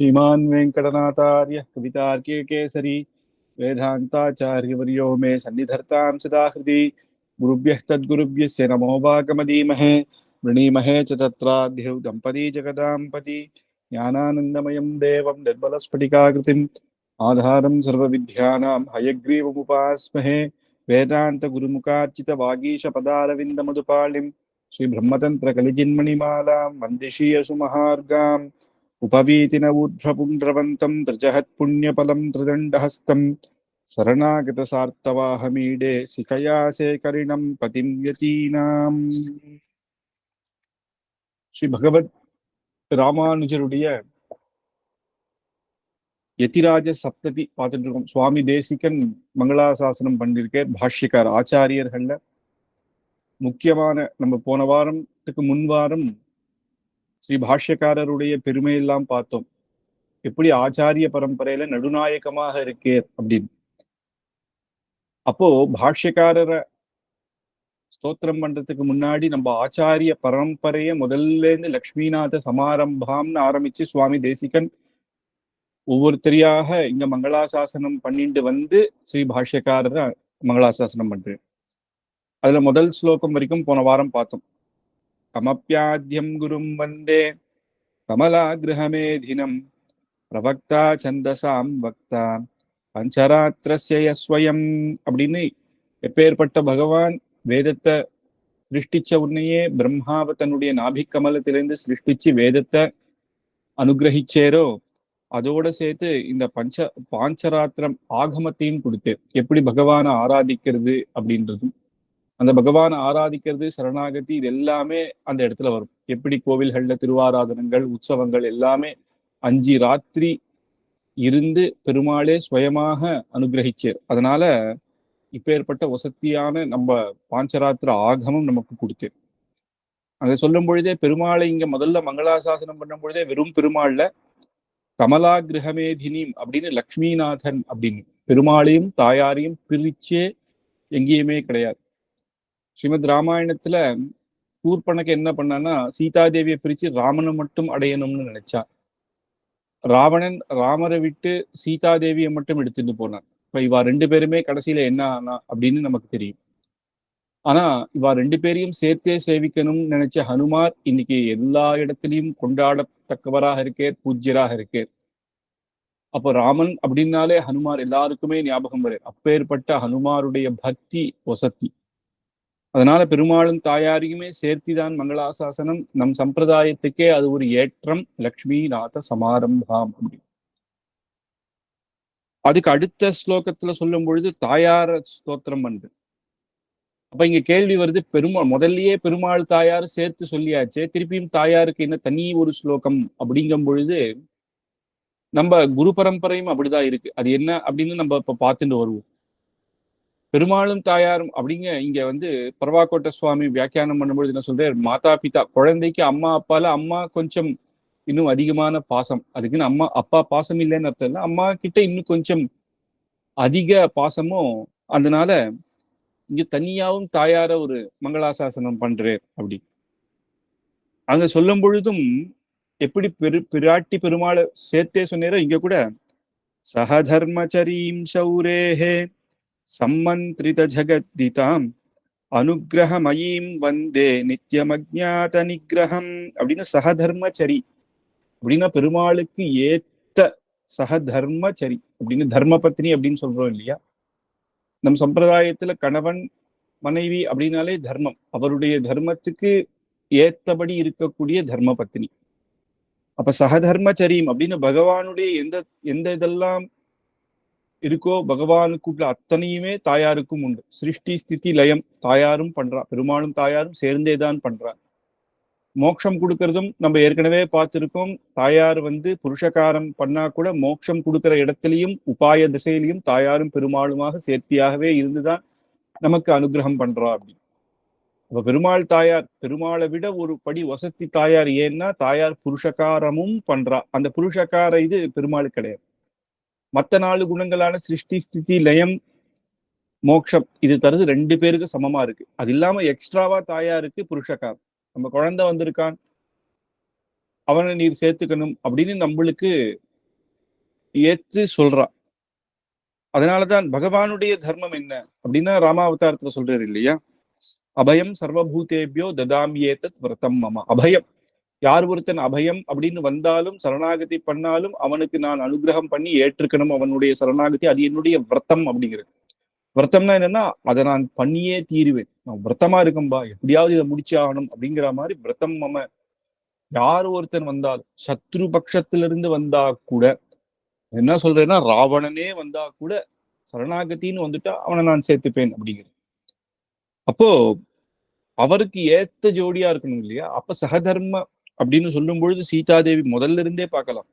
श्रीमान् वेङ्कटनाथार्य कवितार्के केसरी वेदान्ताचार्यवर्यो मे सन्निधत्तां सदा हृदि गुरुभ्यः तद्गुरुभ्यस्य नमो वागमदीमहे वृणीमहे च तत्राद्यौ दम्पती जगदाम्पति ज्ञानानन्दमयं देवं निर्मलस्फटिकाकृतिम् आधारं सर्वविद्यानां हयग्रीवमुपास्महे वेदान्तगुरुमुखार्चितवागीशपदारविन्दमधुपालिं श्रीब्रह्मतन्त्रकलिजिन्मणिमालां वन्दे श्रीयसुमहार्गाम् उपवीतिन ऊर्ध्वपुण्ड्रवन्तं त्रिजहत्पुण्यफलं त्रिदण्डहस्तं शरणागतसार्तवाहमीडे शिखया शेखरिणं पतिं यतीनाम्. ஸ்ரீ பகவத் ராமானுஜருடைய யதிராஜ சப்ததி பார்த்துட்டு இருக்கோம். சுவாமி தேசிகன் மங்களாசாசனம் பண்ணிருக்கேன். பாஷ்யக்கார் ஆச்சாரியர்கள்ல முக்கியமான நம்ம போன வாரத்துக்கு முன் வாரம் ஸ்ரீ பாஷ்யக்காரருடைய பெருமையெல்லாம் பார்த்தோம். எப்படி ஆச்சாரிய பரம்பரையில நடுநாயகமாக இருக்கே அப்படின்னு. அப்போ பாஷ்யக்காரரை ஸ்தோத்திரம் பண்றதுக்கு முன்னாடி நம்ம ஆச்சாரிய பரம்பரைய முதல்ல இருந்து லக்ஷ்மிநாத சமாரம்பாம்னு ஆரம்பிச்சு சுவாமி தேசிகன் ஒவ்வொருத்தரையாக இங்க மங்களாசாசனம் பண்ணிட்டு வந்து ஸ்ரீ பாஷ்யக்காரரை மங்களாசாசனம் பண்றேன். அதுல முதல் ஸ்லோகம் வரைக்கும் போன வாரம் பார்த்தோம். கமப்யாத்யம் குரும் வந்தே கமலாகிருஹமேதினம் பிரவக்தா சந்தசாம் வக்தா பஞ்சராத்திரஸ்ய ஸ்வயம் அப்படின்னு எப்பேற்பட்ட பகவான் வேதத்தை சிருஷ்டிச்ச உன்னையே பிரம்மாவை தன்னுடைய நாபிக்கமலத்திலிருந்து சிருஷ்டிச்சு வேதத்தை அனுகிரகிச்சேரோ அதோட சேர்த்து இந்த பாஞ்சராத்திரம் ஆகமத்தையும் கொடுத்து எப்படி பகவானை ஆராதிக்கிறது அப்படின்றதும் அந்த பகவானை ஆராதிக்கிறது சரணாகதி இது எல்லாமே அந்த இடத்துல வரும். எப்படி கோவில்கள்ல திருவாராதனங்கள் உற்சவங்கள் எல்லாமே 5 ராத்திரி இருந்து பெருமாளே ஸ்வயமாக அனுகிரகிச்சார். அதனால இப்பேற்பட்ட வசத்தியான நம்ம பாஞ்சராத்திர ஆகமம் நமக்கு கொடுத்து அங்க சொல்லும் பொழுதே பெருமாளை இங்க முதல்ல மங்களாசாசனம் பண்ணும் பொழுதே வெறும் பெருமாள்ல கமலா கிரகமேதினி அப்படின்னு லக்ஷ்மிநாதன் அப்படின்னு பெருமாளையும் தாயாரையும் பிரிச்சே எங்கேயுமே கிடையாது. ஸ்ரீமத் ராமாயணத்துல சூர்பனக்கு என்ன பண்ணான்னா சீதாதேவியை பிரிச்சு ராமனை மட்டும் அடையணும்னு நினைச்சான். ராவணன் ராமரை விட்டு சீதாதேவியை மட்டும் எடுத்துட்டு போனான். இப்ப இவா 2 பேருமே கடைசியில என்ன ஆனா அப்படின்னு நமக்கு தெரியும். ஆனா இவா 2 பேரையும் சேர்த்தே சேவிக்கணும்னு நினைச்ச ஹனுமார் இன்னைக்கு எல்லா இடத்திலையும் கொண்டாடத்தக்கவராக இருக்கே, பூஜ்யராக இருக்கே. அப்போ ராமன் அப்படின்னாலே ஹனுமார் எல்லாருக்குமே ஞாபகம் வரும். அப்பேற்பட்ட ஹனுமாருடைய பக்தி வசத்தி. அதனால பெருமாளும் தாயாரையுமே சேர்த்திதான் மங்களாசாசனம். நம் சம்பிரதாயத்துக்கே அது ஒரு ஏற்றம். லக்ஷ்மிநாத சமாரம்பாம் அப்படி. அதுக்கு அடுத்த ஸ்லோகத்துல சொல்லும் பொழுது தாயார ஸ்தோத்திரம் பண்றது. அப்ப இங்க கேள்வி வருது, பெருமாள் முதல்லயே பெருமாள் தாயார் சேர்த்து சொல்லியாச்சு, திருப்பியும் தாயாருக்கு என்ன தனி ஒரு ஸ்லோகம் அப்படிங்கும் பொழுது நம்ம குரு பரம்பரையும் அப்படிதான் இருக்கு. அது என்ன அப்படின்னு நம்ம இப்ப பார்த்துட்டு வருவோம். பெருமாளும் தாயாரும் அப்படிங்க இங்க பரவாக்கோட்ட சுவாமி வியாக்கியானம் பண்ணும்பொழுது என்ன சொல்றாரு, மாதா பிதா குழந்தைக்கு அம்மா அப்பால அம்மா கொஞ்சம் இன்னும் அதிகமான பாசம். அதுக்குன்னு அம்மா அப்பா பாசம் இல்லைன்னு அர்த்தம் இல்லை, அம்மா கிட்ட இன்னும் கொஞ்சம் அதிக பாசமும். அதனால இங்க தனியாவும் தாயார ஒரு மங்களாசாசனம் பண்றேன் அப்படி. அங்க சொல்லும் பொழுதும் எப்படி பிராட்டி பெருமாளை சேர்த்தே சொன்னேரோ இங்க கூட சகதர்மச்சரீம் சௌரேஹே சம்மந்திரித ஜகத்திதாம் அனுகிரகமயீம் வந்தே நித்யமஜாத நிகிரகம் அப்படின்னு சகதர்மச்சரி அப்படின்னா பெருமாளுக்கு ஏத்த சகதர்மச்சரி அப்படின்னு தர்மபத்னி அப்படின்னு சொல்றோம் இல்லையா. நம் சம்பிரதாயத்துல கணவன் மனைவி அப்படின்னாலே தர்மம், அவருடைய தர்மத்துக்கு ஏத்தபடி இருக்கக்கூடிய தர்மபத்னி. அப்ப சகதர்மச்சரியம் அப்படின்னு பகவானுடைய எந்த எந்த இதெல்லாம் இருக்கோ பகவானுக்குள்ள அத்தனையுமே தாயாருக்கும் உண்டு. சிருஷ்டி ஸ்திதி லயம் தாயாரும் பண்றா, பெருமாளும் தாயாரும் சேர்ந்தேதான் பண்றா. மோட்சம் கொடுக்கறதும் நம்ம ஏற்கனவே பார்த்திருக்கோம். தாயார் புருஷகாரம் பண்ணா கூட மோட்சம் கொடுக்கிற இடத்திலையும் உபாய திசையிலையும் தாயாரும் பெருமாளுமாக சேர்த்தியாகவே இருந்துதான் நமக்கு அனுகிரகம் பண்றா அப்படி. அப்ப பெருமாள் தாயார் பெருமாளை விட ஒரு படி வசதி தாயார். ஏன்னா தாயார் புருஷகாரமும் பண்றா. அந்த புருஷகார இது பெருமாளுக்கு கிடையாது. மற்ற 4 குணங்களான சிருஷ்டி ஸ்திதி லயம் மோட்சம் இது தருது 2 பேருக்கு சமமா இருக்கு. அது இல்லாம எக்ஸ்ட்ராவா தாயாருக்கு புருஷகாரம். நம்ம குழந்தை வந்திருக்கான், அவனை நீர் சேர்த்துக்கணும் அப்படின்னு நம்மளுக்கு ஏத்து சொல்றான். அதனாலதான் பகவானுடைய தர்மம் என்ன அப்படின்னா ராமாவதாரத்துல சொல்றாரு இல்லையா, அபயம் சர்வபூதேபியோ ததாமியேதத் விரதம் மம. அபயம், யார் ஒருத்தன் அபயம் அப்படின்னு வந்தாலும் சரணாகதி பண்ணாலும் அவனுக்கு நான் அனுகிரகம் பண்ணி ஏற்றுக்கணும் அவனுடைய சரணாகதி. அது என்னுடைய விரதம் அப்படிங்கிறது. விரதம்னா என்னன்னா, அதை நான் பண்ணியே தீருவேன், நான் விரதமா இருக்கம்பா, எப்படியாவது இதை முடிச்சு ஆகணும் அப்படிங்கிற மாதிரி விரதம் மம. யார் ஒருத்தன் வந்தாலும், சத்ரு பட்சத்திலிருந்து வந்தா கூட, என்ன சொல்றேன்னா ராவணனே வந்தா கூட சரணாகத்தின்னு வந்துட்டா அவனை நான் சேர்த்துப்பேன் அப்படிங்கிறது. அப்போ அவருக்கு ஏத்த ஜோடியா இருக்கணும் இல்லையா. அப்ப சகதர்ம அப்படின்னு சொல்லும் பொழுது சீதாதேவி முதல்ல இருந்தே பார்க்கலாம்.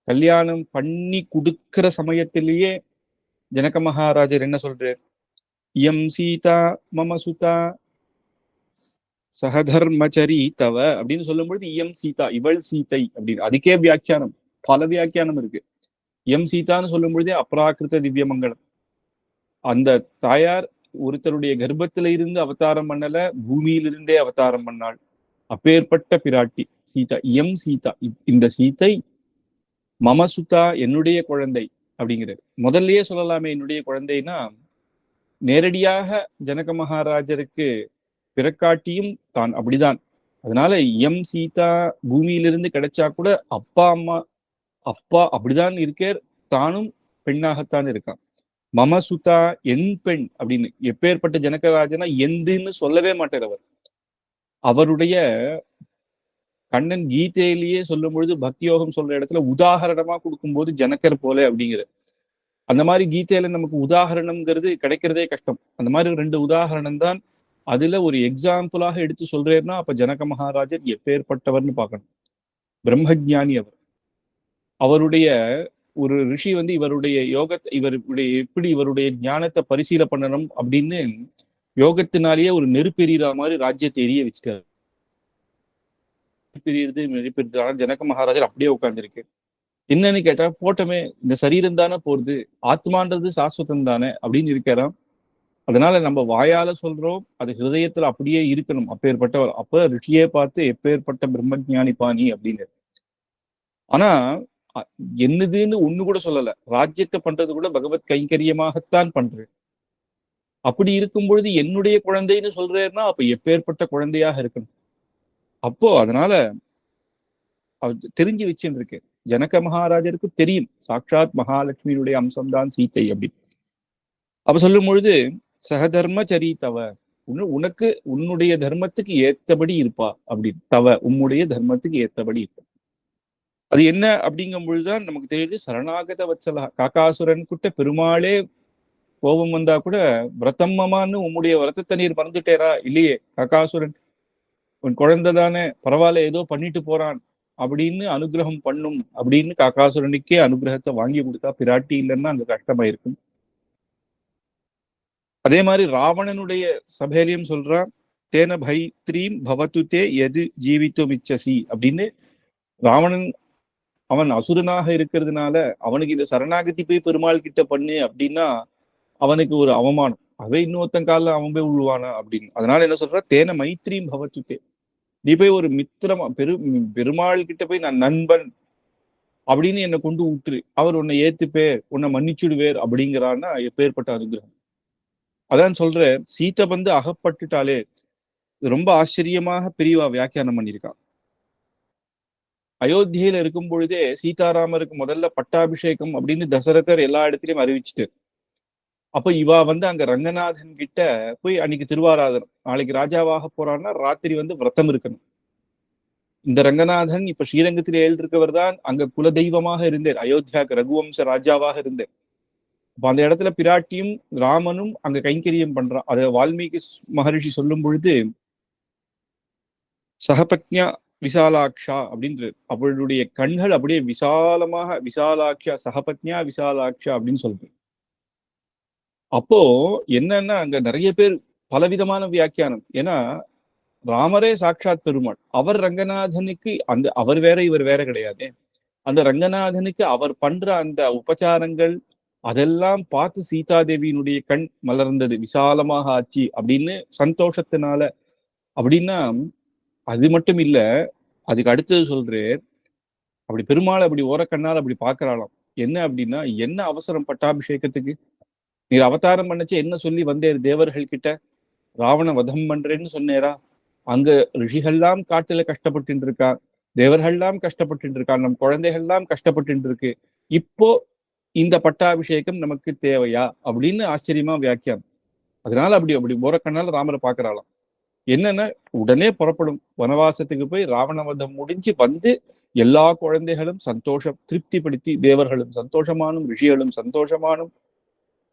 கல்யாணம் பண்ணி கொடுக்கிற சமயத்திலேயே ஜனக மகாராஜர் என்ன சொல்றார், இயம் சீதா மம சுதா சகதர்மச்சரி தவ அப்படின்னு சொல்லும் பொழுது இயம் சீதா, இவள் சீதை அப்படின்னு. அதுக்கே வியாக்கியானம், பல வியாக்கியானம் இருக்கு. இயம் சீதான்னு சொல்லும் பொழுதே அப்ராக்கிருத திவ்யமங்கலம். அந்த தாயார் ஒருத்தருடைய கர்ப்பத்தில இருந்து அவதாரம் பண்ணல, பூமியிலிருந்தே அவதாரம் பண்ணாள். அப்பேற்பட்ட பிராட்டி சீதா. இயம் சீதா, இந்த சீதை மமசுதா, என்னுடைய குழந்தை அப்படிங்கிறது. முதல்லயே சொல்லலாமே என்னுடைய குழந்தைன்னா, நேரடியாக ஜனக மகாராஜருக்கு பிறக்காட்டியும் தான் அப்படிதான். அதனால இயம் சீதா பூமியிலிருந்து கிடைச்சா கூட அப்பா அம்மா அப்பா அப்படிதான் இருக்கேர், தானும் பெண்ணாகத்தான் இருக்கான். மமசுதா, என் பெண் அப்படின்னு. எப்பேற்பட்ட ஜனகராஜனா எந்துன்னு சொல்லவே மாட்டார் அவர். அவருடைய கண்ணன் கீதையிலேயே சொல்லும் பொழுது பக்தி யோகம் சொல்ற இடத்துல உதாகரணமா கொடுக்கும்போது ஜனகர் போல அப்படிங்கிற. அந்த மாதிரி கீதையில நமக்கு உதாகரணம்ங்கிறது கிடைக்கிறதே கஷ்டம். அந்த மாதிரி 2 உதாகரணம் தான். அதுல ஒரு எக்ஸாம்பிளாக எடுத்து சொல்றேன்னா அப்ப ஜனக மகாராஜர் எப்பேற்பட்டவர்னு பார்க்கணும். பிரம்மஜானி அவர். அவருடைய ஒரு ரிஷி இவருடைய யோகத்தை, இவருடைய எப்படி இவருடைய ஞானத்தை பரிசீல பண்ணணும் அப்படின்னு யோகத்தினாலேயே ஒரு நெருப்பெறிகிற மாதிரி ராஜ்யத்தை எரிய வச்சுட்டாரு. நெருப்பெறியது ஜனக மகாராஜர் அப்படியே உட்கார்ந்துருக்கு. என்னன்னு கேட்டா, போட்டமே இந்த சரீரம் தானே போறது, ஆத்மான்றது சாஸ்வதம் தானே அப்படின்னு இருக்கிறான். அதனால நம்ம வாயால சொல்றோம், அது ஹிருதயத்துல அப்படியே இருக்கணும். அப்பேற்பட்டவர். அப்ப ரிஷியே பார்த்து எப்பேற்பட்ட பிரம்மஜானி பாணி அப்படின்னு. ஆனா என்னதுன்னு ஒண்ணு கூட சொல்லல. ராஜ்யத்தை பண்றது கூட பகவத் கைங்கரியமாகத்தான் பண்றேன். அப்படி இருக்கும் பொழுது என்னுடைய குழந்தைன்னு சொல்றேன்னா அப்ப எப்பேற்பட்ட குழந்தையாக இருக்கணும். அப்போ அதனால அவர் தெரிஞ்சு வச்சுன்னு இருக்கேன். ஜனக மகாராஜருக்கு தெரியும் சாட்சாத் மகாலட்சுமியினுடைய அம்சம்தான் சீத்தை அப்படின்னு. அப்ப சொல்லும் பொழுது சகதர்ம சரி தவ, உனக்கு உன்னுடைய தர்மத்துக்கு ஏத்தபடி இருப்பா அப்படின்னு. தவ, உம்முடைய தர்மத்துக்கு ஏத்தபடி இருப்பா. அது என்ன அப்படிங்கும் பொழுதுதான் நமக்கு தெரியுது. சரணாகத வத்சலா, காக்காசுரன் கிட்ட பெருமாளே கோபம் வந்தா கூட விரதம்மமான்னு உம்முடைய விரதத்தை நீர் மறந்துட்டேரா இல்லையே, காக்காசுரன் உன் குழந்தை தானே, பரவாயில்ல ஏதோ பண்ணிட்டு போறான் அப்படின்னு அனுகிரகம் பண்ணும் அப்படின்னு காக்காசுரனுக்கே அனுகிரகத்தை வாங்கி கொடுத்தா பிராட்டி இல்லைன்னா அங்க கஷ்டமாயிருக்கும். அதே மாதிரி ராவணனுடைய சபையிலையும் சொல்றான், தேன பைத்ரீம் பவத்துதே எது ஜீவித்தும் இச்சசி அப்படின்னு. ராவணன் அவன் அசுரனாக இருக்கிறதுனால அவனுக்கு இந்த சரணாகதி போய் பெருமாள் கிட்ட பண்ணு அப்படின்னா அவனுக்கு ஒரு அவமானம். அவை இன்னொருத்தன் காலில் அவன் போய் விழுவானா அப்படின்னு. அதனால என்ன சொல்ற, தேன மைத்ரீம் பவத்துதே, நீ போய் ஒரு மித்திரமா பெருமாள் கிட்ட போய் நான் நண்பன் அப்படின்னு என்னை கொண்டு விட்டுரு, அவர் உன்னை ஏத்துப்பேர், உன்னை மன்னிச்சுடுவேர் அப்படிங்கிறான்னா எப்பேற்பட்ட அனுகிரகம். அதான் சொல்ற, சீத்தை அகப்பட்டுட்டாலே ரொம்ப ஆச்சரியமாக பெரியவா வியாக்கியானம் பண்ணியிருக்கான். அயோத்தியில இருக்கும் பொழுதே சீதாராமருக்கு முதல்ல பட்டாபிஷேகம் அப்படின்னு தசரதர் எல்லா இடத்துலயும் அறிவிச்சுட்டு, அப்ப இவா அங்க ரங்கநாதன் கிட்ட போய் அன்னைக்கு திருவாராதனம், நாளைக்கு ராஜாவாக போறான்னா ராத்திரி விரதம் இருக்கணும். இந்த ரங்கநாதன் இப்ப ஸ்ரீரங்கத்தில் இருக்கவர் தான் அங்க குலதெய்வமாக இருந்தேன், அயோத்தியாவுக்கு ரகுவம்ச ராஜாவாக இருந்தேன். அப்ப அந்த இடத்துல பிராட்டியும் ராமனும் அங்க கைங்கரியம் பண்றான். அதை வால்மீகி மகரிஷி சொல்லும் பொழுது சகபத்யா விசாலாட்சா அப்படின்றது. அவளுடைய கண்கள் அப்படியே விசாலமாக, விசாலாட்சா சகபத்யா விசாலாட்சா அப்படின்னு சொல்றது. அப்போ என்னன்னா அங்க நிறைய பேர் பலவிதமான வியாக்கியானம். ஏன்னா ராமரே சாட்சாத் பெருமாள், அவர் ரங்கநாதனுக்கு அவர் வேற இவர் வேற கிடையாது. அந்த ரங்கநாதனுக்கு அவர் பண்ற அந்த உபச்சாரங்கள் அதெல்லாம் பார்த்து சீதாதேவியினுடைய கண் மலர்ந்தது, விசாலமாக ஆச்சு அப்படின்னு சந்தோஷத்தினால. அப்படின்னா அது மட்டும் இல்ல, அதுக்கு அடுத்தது சொல்றேன், அப்படி பெருமாள் அப்படி ஓரக்கண்ணால் அப்படி பாக்குறாளாம். என்ன அப்படின்னா, என்ன அவசரம் பட்டாபிஷேகத்துக்கு? நீர் அவதாரம் பண்ணச்சு என்ன சொல்லி வந்தேர் தேவர்கள் கிட்ட? ராவண வதம் பண்றேன்னு சொன்னேரா? அங்க ரிஷிகள்லாம் காட்டுல கஷ்டப்பட்டு இருக்கா, தேவர்கள்லாம் கஷ்டப்பட்டு இருக்கா, நம் குழந்தைகள்லாம் கஷ்டப்பட்டு இருக்கு. இப்போ இந்த பட்டாபிஷேகம் நமக்கு தேவையா அப்படின்னு ஆச்சரியமா வியாக்கியானம். அதனால அப்படி அப்படி ஓரக்கண்ணால ராமரை பாக்குறாளாம். என்னன்னா, உடனே புறப்படும் வனவாசத்துக்கு போய் ராவணவதம் முடிஞ்சு வந்து எல்லா குழந்தைகளும் சந்தோஷம் திருப்திப்படுத்தி, தேவர்களும் சந்தோஷமானும் ரிஷிகளும் சந்தோஷமானும்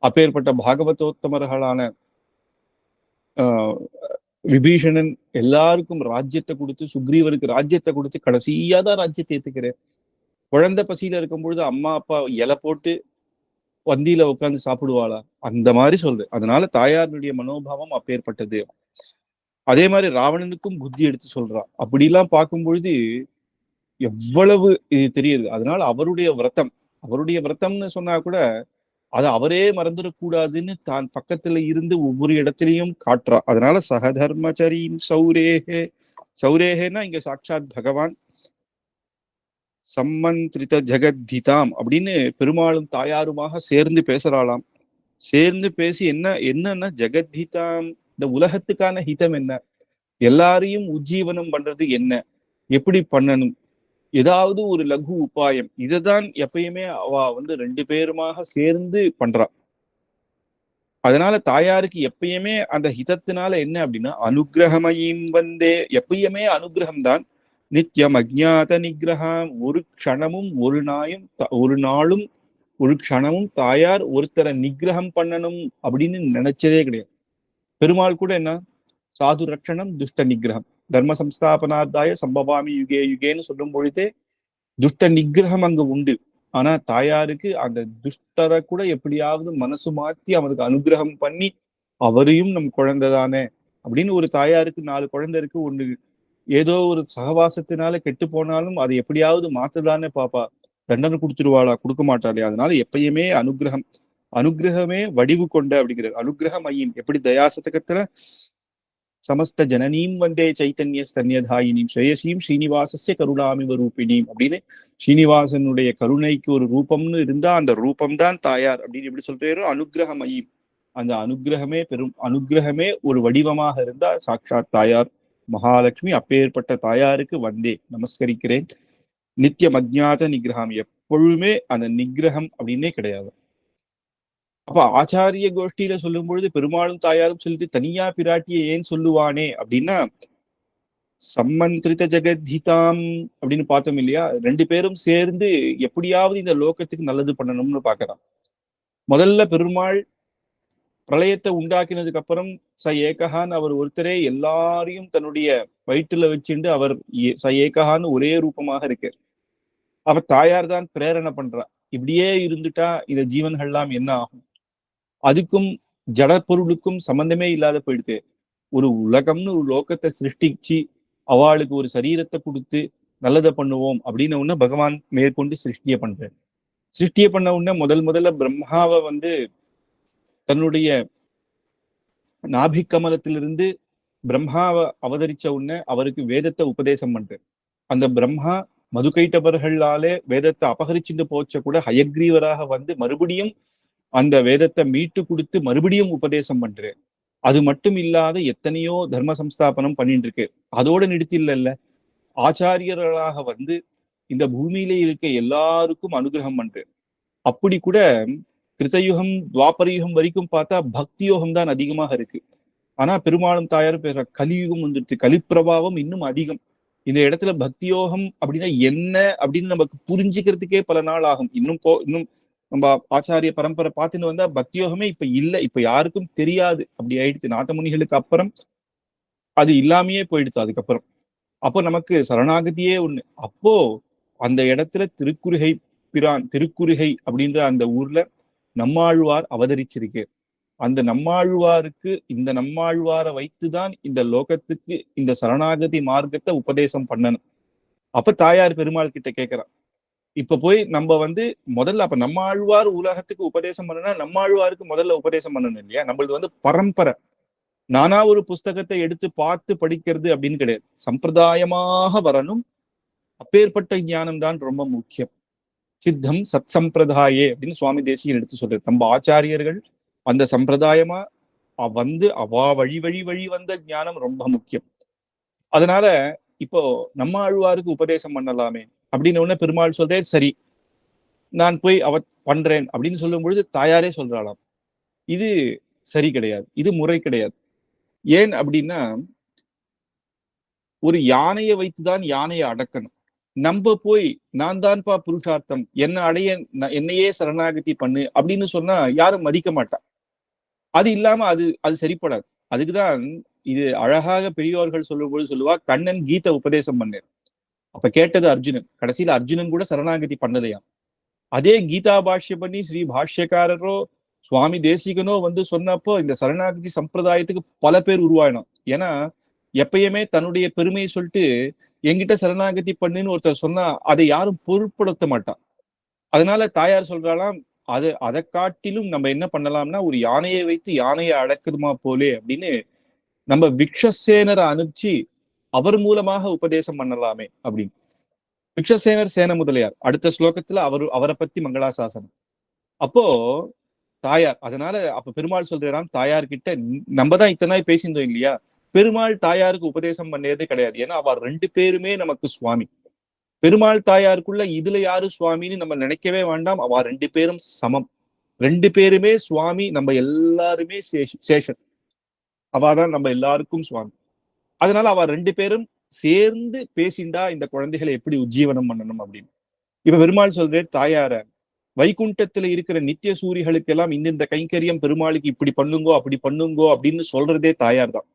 அப்பேற்பட்ட பாகவதோத்தமர்களான ஆஹ் விபீஷணன் எல்லாருக்கும் ராஜ்யத்தை கொடுத்து, சுக்ரீவருக்கு ராஜ்யத்தை கொடுத்து கடைசியா தான் ராஜ்யத்தை ஏத்துக்கிறார். குழந்தை பசியில இருக்கும் பொழுது அம்மா அப்பா இலை போட்டு வந்தியில உட்கார்ந்து சாப்பிடுவாளா? அந்த மாதிரி சொல்றது. அதனால தாயாருடைய மனோபாவம் அப்பேற்பட்டது. அதே மாதிரி ராவணனுக்கும் புத்தி எடுத்து சொல்றா. அப்படிலாம் பார்க்கும் பொழுது எவ்வளவு இது தெரியுது. அதனால அவருடைய விரதம்னு சொன்னா கூட அதை அவரே மறந்துடக்கூடாதுன்னு தான் பக்கத்துல இருந்து ஒவ்வொரு இடத்திலையும் காட்டுறா. அதனால சகதர்மச்சரீம் சௌரேகே, சௌரேகேன்னா இங்க சாட்சாத் பகவான் சம்மந்திரித ஜெகத்திதாம் அப்படின்னு பெருமாளும் தாயாருமாக சேர்ந்து பேசுறாளாம். சேர்ந்து பேசி என்னன்னா ஜெகத்திதாம், இந்த உலகத்துக்கான ஹிதம் என்ன, எல்லாரையும் உஜ்ஜீவனம் பண்றது என்ன, எப்படி பண்ணணும், ஏதாவது ஒரு லகு உபாயம், இதுதான் எப்பயுமே அவ வந்து ரெண்டு பேருமாக சேர்ந்து பண்றா. அதனால தாயாருக்கு எப்பயுமே அந்த ஹிதத்தினால என்ன அப்படின்னா அனுகிரகமயம் வந்தே, எப்பயுமே அனுகிரகம் தான். நித்தியம் அஜ்ஞாத நிகிரகம், ஒரு க்ஷணமும் ஒரு நாளும் ஒரு க்ஷணமும் தாயார் ஒருத்தரை நிகிரகம் பண்ணணும் அப்படின்னு நினைச்சதே கிடையாது. பெருமாள் கூட என்ன சாது ரட்சணம் துஷ்ட நிகிரகம் தர்ம சம்ஸ்தாபனார்த்தாய சம்பவாமி யுகே யுகேன்னு சொல்லும் பொழுதே துஷ்ட நிகிரகம் அங்கு உண்டு. ஆனா தாயாருக்கு அந்த துஷ்டரை கூட எப்படியாவது மனசு மாத்தி அவனுக்கு அனுகிரகம் பண்ணி அவரையும் நம் குழந்தைதானே அப்படின்னு, ஒரு தாயாருக்கு 4 குழந்தை இருக்கு, ஒண்ணு ஏதோ ஒரு சகவாசத்தினால கெட்டு போனாலும் அதை எப்படியாவது மாத்துதானே பாப்பா, தண்டனை கொடுத்துருவாளா? கொடுக்க மாட்டாளே. அதனால எப்பயுமே அனுகிரகமே வடிவு கொண்ட அப்படிங்கிற அனுகிரகம் ஐயின் எப்படி தயாசதகத்துல சமஸ்த ஜனனீம் வந்தே சைத்தன்ய ஸ்தன்யதாயினீம் ஸ்ரேயசீம் ஸ்ரீனிவாசஸ்ய கருணாமிவ ரூபிணீம் அப்படின்னு, ஸ்ரீனிவாசனுடைய கருணைக்கு ஒரு ரூபம்னு இருந்தா அந்த ரூபம்தான் தாயார் அப்படின்னு எப்படி சொல்றாரோ அனுகிரகம் ஐயும், அந்த அனுகிரகமே ஒரு வடிவமாக இருந்தா சாட்சாத் தாயார் மகாலட்சுமி. அப்பேற்பட்ட தாயாருக்கு வந்தே நமஸ்கரிக்கிறேன். நித்தியம் அஜ்ஞாத நிகிரகம், எப்பொழுதுமே அந்த நிகிரகம் அப்படின்னே கிடையாது. அப்ப ஆச்சாரிய கோஷ்டியில சொல்லும் பொழுது பெருமாளும் தாயாரும் சொல்லிட்டு தனியா பிராட்டியை ஏன் சொல்லுவானே அப்படின்னா, சம்மந்திரித ஜெகத்ஹிதாம் அப்படின்னு பார்த்தோம் இல்லையா, ரெண்டு பேரும் சேர்ந்து எப்படியாவது இந்த லோகத்துக்கு நல்லது பண்ணணும்னு பாக்குறான். முதல்ல பெருமாள் பிரளயத்தை உண்டாக்கினதுக்கு அப்புறம் ஏகஹான் அவர் ஒருத்தரே எல்லாரையும் தன்னுடைய வயிற்றுல வச்சுண்டு அவர் ஏகஹான்னு ஒரே ரூபமாக இருக்கு. அப்ப தாயார் தான் பிரேரணை பண்றா, இப்படியே இருந்துட்டா இந்த ஜீவன்கள்லாம் என்ன ஆகும், அதுக்கும் ஜட பொருளுக்கும் சம்பந்தமே இல்லாத போயிடுது. ஒரு உலகம்னு ஒரு லோகத்தை சிருஷ்டிச்சு அவளுக்கு ஒரு சரீரத்தை கொடுத்து நல்லதை பண்ணுவோம் அப்படின்னு உடனே பகவான் மேற்கொண்டு சிருஷ்டியை பண்ண உடனே முதல்ல பிரம்மாவை வந்து தன்னுடைய நாபிக்கமலத்திலிருந்து பிரம்மாவை அவதரிச்ச உடனே அவருக்கு வேதத்தை உபதேசம் பண்றேன். அந்த பிரம்மா மதுகைட்டவர்களாலே வேதத்தை அபகரிச்சுட்டு போச்ச கூட ஹயக்ரீவராக வந்து மறுபடியும் அந்த வேதத்தை மீட்டு கொடுத்து மறுபடியும் உபதேசம் பண்றேன். அது மட்டும் இல்லாத எத்தனையோ தர்ம சம்ஸ்தாபனம் பண்ணிட்டு இருக்கு. அதோட நிறுத்தி இல்ல, ஆச்சாரியர்களாக வந்து இந்த பூமியில இருக்க எல்லாருக்கும் அனுகிரகம் பண்றேன். அப்படி கூட கிருத்தயுகம் துவாபரயுகம் வரைக்கும் பார்த்தா பக்தி யோகம் தான் அதிகமாக இருக்கு. ஆனா பெருமாளும் தாயாரும் பேசுற கலியுகம் வந்துருச்சு, கலிப்பிரபாவம் இன்னும் அதிகம். இந்த இடத்துல பக்தி யோகம் அப்படின்னா என்ன அப்படின்னு நமக்கு புரிஞ்சுக்கிறதுக்கே பல நாள் ஆகும். இன்னும் நம்ம ஆச்சாரிய பரம்பரை பார்த்துன்னு வந்தா பக்தியோகமே இப்ப இல்ல, இப்ப யாருக்கும் தெரியாது. அப்படி ஆயிடுச்சு. நாதமுனிகளுக்கு அப்புறம் அது இல்லாமையே போயிடுச்சு அதுக்கப்புறம். அப்போ நமக்கு சரணாகதியே ஒண்ணு. அப்போ அந்த இடத்துல திருக்குறுகை அப்படின்ற அந்த ஊர்ல நம்மாழ்வார் அவதரிச்சிருக்கு. அந்த நம்மாழ்வாருக்கு இந்த நம்மாழ்வாரை வைத்துதான் இந்த லோகத்துக்கு இந்த சரணாகதி மார்க்கத்தை உபதேசம் பண்ணணும். அப்ப தாயார் பெருமாள் கிட்ட கேட்கிறான், இப்ப போய் நம்ம வந்து முதல்ல அப்ப நம்மாழ்வார் உலகத்துக்கு உபதேசம் பண்ணனா நம்மாழ்வாருக்கு முதல்ல உபதேசம் பண்ணணும் இல்லையா? நம்மளது வந்து பரம்பரை. நானா ஒரு புஸ்தகத்தை எடுத்து பார்த்து படிக்கிறது அப்படின்னு கிடையாது, சம்பிரதாயமாக வரணும். அப்பேற்பட்ட ஞானம் தான் ரொம்ப முக்கியம். சித்தம் சத் சம்பிரதாயே அப்படின்னு சுவாமி தேசிகன் எடுத்து சொல்றாரு. நம்ம ஆச்சாரியர்கள் அந்த சம்பிரதாயமா வந்து அவா வழி வழி வழி வந்த ஞானம் ரொம்ப முக்கியம். அதனால இப்போ நம்ம ஆழ்வாருக்கு உபதேசம் பண்ணலாமே அப்படின்னு உடனே பெருமாள் சொல்றேன், சரி நான் போய் பண்றேன் அப்படின்னு சொல்லும் பொழுது தாயாரே சொல்றாளாம், இது சரி கிடையாது, இது முறை கிடையாது. ஏன் அப்படின்னா, ஒரு யானையை வைத்துதான் யானையை அடக்கணும். நம்ம போய் நான் தான்ப்பா புருஷார்த்தம், என்ன அடைய என்னையே சரணாகதி பண்ணு அப்படின்னு சொன்னா யாரும் மதிக்க மாட்டா. அது இல்லாம அது அது சரிப்படாது. அதுக்குதான் இது அழகாக பெரியோர்கள் சொல்லும்போது சொல்லுவா, கண்ணன் கீதை உபதேசம் பண்ணேன், அப்ப கேட்டது அர்ஜுனன், கடைசியில அர்ஜுனன் கூட சரணாகதி பண்ணலையா. அதே கீதா பாஷ்ய பண்ணி ஸ்ரீ பாஷ்யக்காரரோ சுவாமி தேசிகனோ வந்து சொன்னப்போ இந்த சரணாகதி சம்பிரதாயத்துக்கு பல பேர் உருவாயினோம். ஏன்னா எப்பயுமே தன்னுடைய பெருமையை சொல்லிட்டு என்கிட்ட சரணாகதி பண்ணுன்னு ஒருத்தர் சொன்னா அதை யாரும் பொருட்படுத்த மாட்டான். அதனால தாயார் சொல்றாலாம், அதை காட்டிலும் நம்ம என்ன பண்ணலாம்னா, ஒரு யானையை வைத்து யானையை அடக்குதுமா போலே அப்படின்னு நம்ம விக்ஷசேனரை அனுப்பிச்சு அவர் மூலமாக உபதேசம் பண்ணலாமே அப்படின்னு. விக்ஷசேனர் சேன முதலியார் அடுத்த ஸ்லோகத்துல அவரை பத்தி மங்களாசாசனம். அப்போ தாயார், அதனால அப்ப பெருமாள் சொல்றாராம் தாயார்கிட்ட, நம்ம தான் இத்தனை நாள் பேசியிருந்தோம் இல்லையா, பெருமாள் தாயாருக்கு உபதேசம் பண்ணதே கிடையாது. ஏன்னா அவ 2 பேருமே நமக்கு சுவாமி. பெருமாள் தாயாருக்குள்ள இதுல யாரு சுவாமின்னு நம்ம நினைக்கவே வேண்டாம். அவ 2 பேரும் சமம். 2 பேருமே சுவாமி, நம்ம எல்லாருமே சேஷன். அவாதான் நம்ம எல்லாருக்கும் சுவாமி. அதனால அவ 2 பேரும் சேர்ந்து பேசிண்டா இந்த குழந்தைகளை எப்படி உஜ்ஜீவனம் பண்ணணும் அப்படின்னு. இப்ப பெருமாள் சொல்றேன் தாயார, வைகுண்டத்துல இருக்கிற நித்திய சூரிகளுக்கு எல்லாம் இந்த கைங்கரியம் பெருமாளுக்கு இப்படி பண்ணுங்கோ அப்படி பண்ணுங்கோ அப்படின்னு சொல்றதே தாயார் தான்.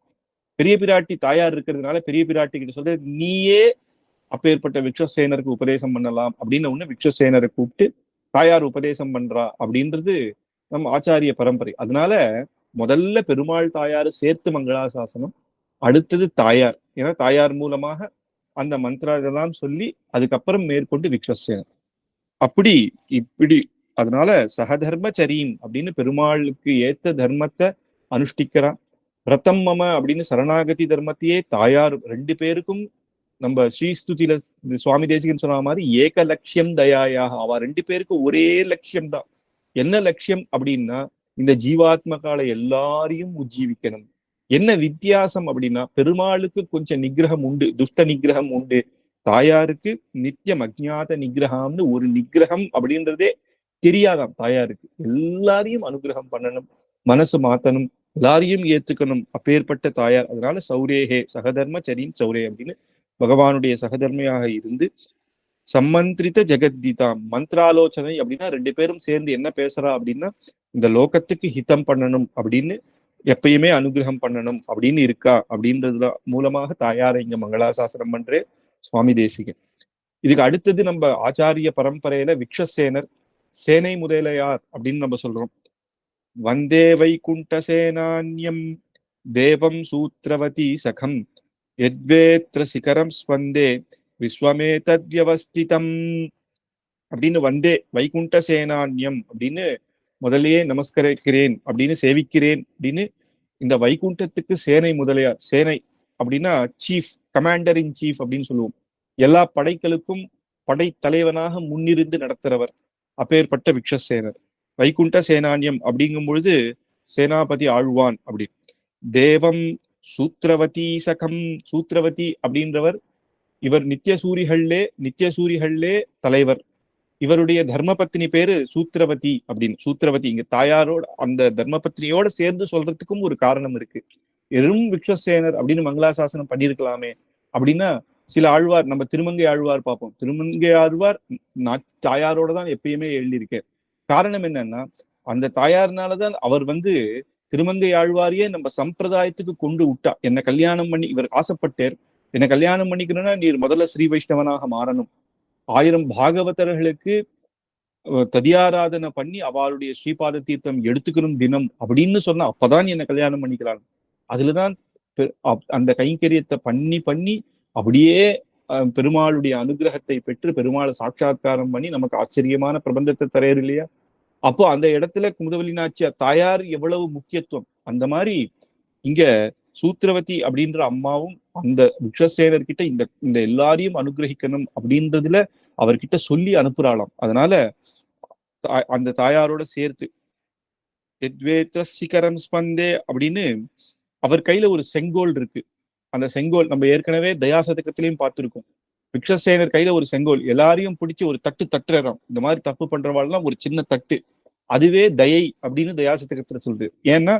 பெரிய பிராட்டி தாயார் இருக்கிறதுனால பெரிய பிராட்டி கிட்ட சொல்ற, நீயே அப்பேற்பட்ட விக்ஷசேனருக்கு உபதேசம் பண்ணலாம் அப்படின்னு ஒண்ணு விக்ஷசேனரை கூப்பிட்டு தாயார் உபதேசம் பண்றா அப்படின்றது நம்ம ஆச்சாரிய பரம்பரை. அதனால முதல்ல பெருமாள் தாயார் சேர்த்து மங்களாசாசனம், அடுத்தது தாயார். ஏன்னா தாயார் மூலமாக அந்த மந்திரம் சொல்லி அதுக்கப்புறம் மேற்கொண்டு விக்ஷசேனர் அப்படி இப்படி. அதனால சகதர்மச்சரீம் அப்படின்னு பெருமாளுக்கு ஏத்த தர்மத்தை அனுஷ்டிக்கிறான். ரத்தம் மம அப்படின்னு சரணாகதி தர்மத்தையே தாயார் 2 பேருக்கும் நம்ம ஸ்ரீஸ்துதியில சுவாமி தேசிகன் சொன்ன மாதிரி ஏக லட்சியம் தயாயாக, அவ 2 பேருக்கு ஒரே லட்சியம் தான். என்ன லட்சியம் அப்படின்னா, இந்த ஜீவாத்மகால எல்லாரையும் உஜ்ஜீவிக்கணும். என்ன வித்தியாசம் அப்படின்னா, பெருமாளுக்கு கொஞ்சம் நிகிரகம் உண்டு, துஷ்ட நிகிரகம் உண்டு. தாயாருக்கு நித்தியம் அஜ்ஞாத நிகிரகம்னு ஒரு நிகிரகம் அப்படின்றதே தெரியாதாம் தாயாருக்கு. எல்லாரையும் அனுகிரகம் பண்ணணும், மனசு மாத்தணும், எல்லாரையும் ஏத்துக்கணும், அப்பேற்பட்ட தாயார். அதனால சௌரேகே சகதர்ம சரியும் சௌரே அப்படின்னு பகவானுடைய சகதர்மையாக இருந்து சம்மந்திரித ஜெகத்கீதாம், மந்திராலோசனை அப்படின்னா 2 பேரும் சேர்ந்து என்ன பேசுறா அப்படின்னா, இந்த லோகத்துக்கு ஹிதம் பண்ணணும் அப்படின்னு, எப்பயுமே அனுகிரகம் பண்ணணும் அப்படின்னு இருக்கா அப்படின்றதுதான் மூலமாக தாயாரை இங்க மங்களாசாசனம் பண்றே சுவாமி தேசிகன். இதுக்கு அடுத்தது நம்ம ஆச்சாரிய பரம்பரையில விக்ஷசேனர் சேனை முதலையார் அப்படின்னு நம்ம சொல்றோம். வந்தே வைகுண்ட சேனான்யம் தேவம் சூத்ரவதி சகம் எத்வேத்ர சிகரம் ஸ்வந்தே விஸ்வமே தத்யவஸ்திதம் அப்படின்னு வந்தே வைகுண்ட சேனான்யம் அப்படின்னு முதலையே நமஸ்கரிக்கிறேன் அப்படின்னு சேவிக்கிறேன் அப்படின்னு. இந்த வைகுண்டத்துக்கு சேனை முதலியார், சேனை அப்படின்னா சீஃப், கமாண்டர் இன் சீஃப் அப்படின்னு சொல்லுவோம். எல்லா படைகளுக்கும் படைத்தலைவனாக முன்னிருந்து நடத்துறவர் அப்பேற்பட்ட விக்ஷசேனர். வைகுண்ட சேனான்யம் அப்படிங்கும் பொழுது சேனாபதி ஆழ்வான் அப்படி. தேவம் சூத்ரவதி சகம், சூத்ரவதி அப்படின்றவர் இவர் நித்திய சூரிகள்லே தலைவர். இவருடைய தர்மபத்னி பேரு சூத்ரவதி அப்படின்னு. சூத்ரவதி இங்க தாயாரோட அந்த தர்மபத்னியோட சேர்ந்து சொல்றதுக்கும் ஒரு காரணம் இருக்கு. எறும் விக்ஷசேனர் அப்படின்னு மங்களாசாசனம் பண்ணிருக்கலாமே அப்படின்னா, சில ஆழ்வார், நம்ம திருமங்கை ஆழ்வார் பார்ப்போம். திருமங்கை ஆழ்வார் தாயாரோட தான் எப்பயுமே எழுதியிருக்கேன். காரணம் என்னன்னா, அந்த தாயார்னாலதான் அவர் வந்து திருமங்கை ஆழ்வாரையே நம்ம சம்பிரதாயத்துக்கு கொண்டு விட்டா. என்ன கல்யாணம் பண்ணி, இவர் ஆசைப்பட்டேர், என்ன கல்யாணம் பண்ணிக்கணும்னா நீர் முதல்ல ஸ்ரீ வைஷ்ணவனாக மாறணும், 1000 பாகவதர்களுக்கு ததியாராதனை பண்ணி அவளுடைய ஸ்ரீபாத தீர்த்தம் எடுத்துக்கணும் தினம் அப்படின்னு சொன்னா அப்பதான் என்ன கல்யாணம் பண்ணிக்கிறாங்க. அதுலதான் அந்த கைங்கரியத்தை பண்ணி பண்ணி அப்படியே பெருமாளுடைய அனுகிரகத்தை பெற்று பெருமாளை சாட்சா்காரம் பண்ணி நமக்கு ஆச்சரியமான பிரபந்தத்தை தரையர் இல்லையா. அப்போ அந்த இடத்துல குமுதவல்லி நாச்சியார் தாயார் எவ்வளவு முக்கியத்துவம். அந்த மாதிரி இங்க சூத்ரவதி அப்படின்ற அம்மாவும் அந்த விக்ஷசேனர் இந்த இந்த எல்லாரையும் அனுகிரகிக்கணும் அப்படின்றதுல அவர்கிட்ட சொல்லி அனுப்புறாளாம். அதனால அந்த தாயாரோட சேர்த்து சிகரம் ஸ்பந்தே அப்படின்னு அவர் கையில ஒரு செங்கோல் இருக்கு. அந்த செங்கோல் நம்ம ஏற்கனவே தயாசதகத்திலையும் பார்த்திருக்கோம். விக்ஷசேனர் கையில ஒரு செங்கோல் எல்லாரையும் பிடிச்சு ஒரு தட்டு தட்டுறோம். இந்த மாதிரி தப்பு பண்றவாள்லாம் ஒரு சின்ன தட்டு, அதுவே தயை அப்படின்னு தயாசதகத்துல சொல்றது. ஏன்னா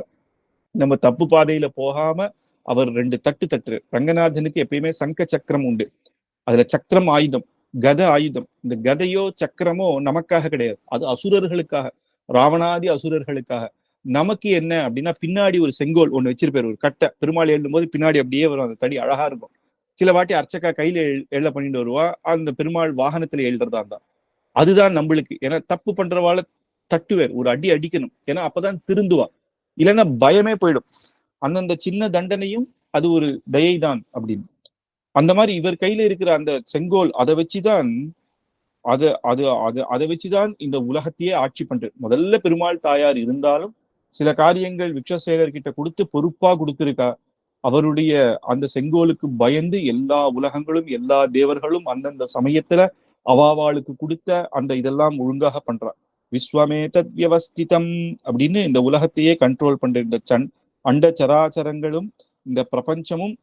நம்ம தப்பு பாதையில போகாம அவர் 2 தட்டு தட்டுரு. ரங்கநாதனுக்கு எப்பயுமே சங்க சக்கரம் உண்டு. அதுல சக்கரம் ஆயுதம், கத ஆயுதம். இந்த கதையோ சக்கரமோ நமக்காக கிடையாது, அது அசுரர்களுக்காக, ராவணாதி அசுரர்களுக்காக. நமக்கு என்ன அப்படின்னா பின்னாடி ஒரு செங்கோல் ஒண்ணு வச்சிருப்பாரு, ஒரு கட்டை. பெருமாள் எழுதும் போது பின்னாடி அப்படியே வரும், அந்த தடி அழகா இருக்கும். சில வாட்டி அர்ச்சகா கையில எழ பண்ணிட்டு வருவா, அந்த பெருமாள் வாகனத்துல எழுதுறதா இருந்தா அதுதான் நம்மளுக்கு. ஏன்னா தப்பு பண்றவாள தட்டுவேர், ஒரு அடி அடிக்கணும், ஏன்னா அப்பதான் திருந்துவா. இல்லைன்னா பயமே போயிடும். அந்தந்த சின்ன தண்டனையும் அது ஒரு தயை தான் அப்படின்னு. அந்த மாதிரி இவர் கையில இருக்கிற அந்த செங்கோல், அதை வச்சுதான் அதை வச்சுதான் இந்த உலகத்தையே ஆட்சி பண்றது. முதல்ல பெருமாள் தாயார் இருந்தாலும் சில காரியங்கள் விக்ஷசேனர் கிட்ட கொடுத்து பொறுப்பா கொடுத்திருக்கா. அவருடைய அந்த செங்கோலுக்கு பயந்து எல்லா உலகங்களும் எல்லா தேவர்களும் அந்தந்த சமயத்துல அவாவாளுக்கு கொடுத்த அந்த இதெல்லாம் ஒழுங்காக பண்றா. விஸ்வமே தத் வியவஸ்திதம் அப்படின்னு இந்த உலகத்தையே கண்ட்ரோல் பண்ற இந்த அண்ட சராச்சரங்களும் இந்த பிரபஞ்சமும்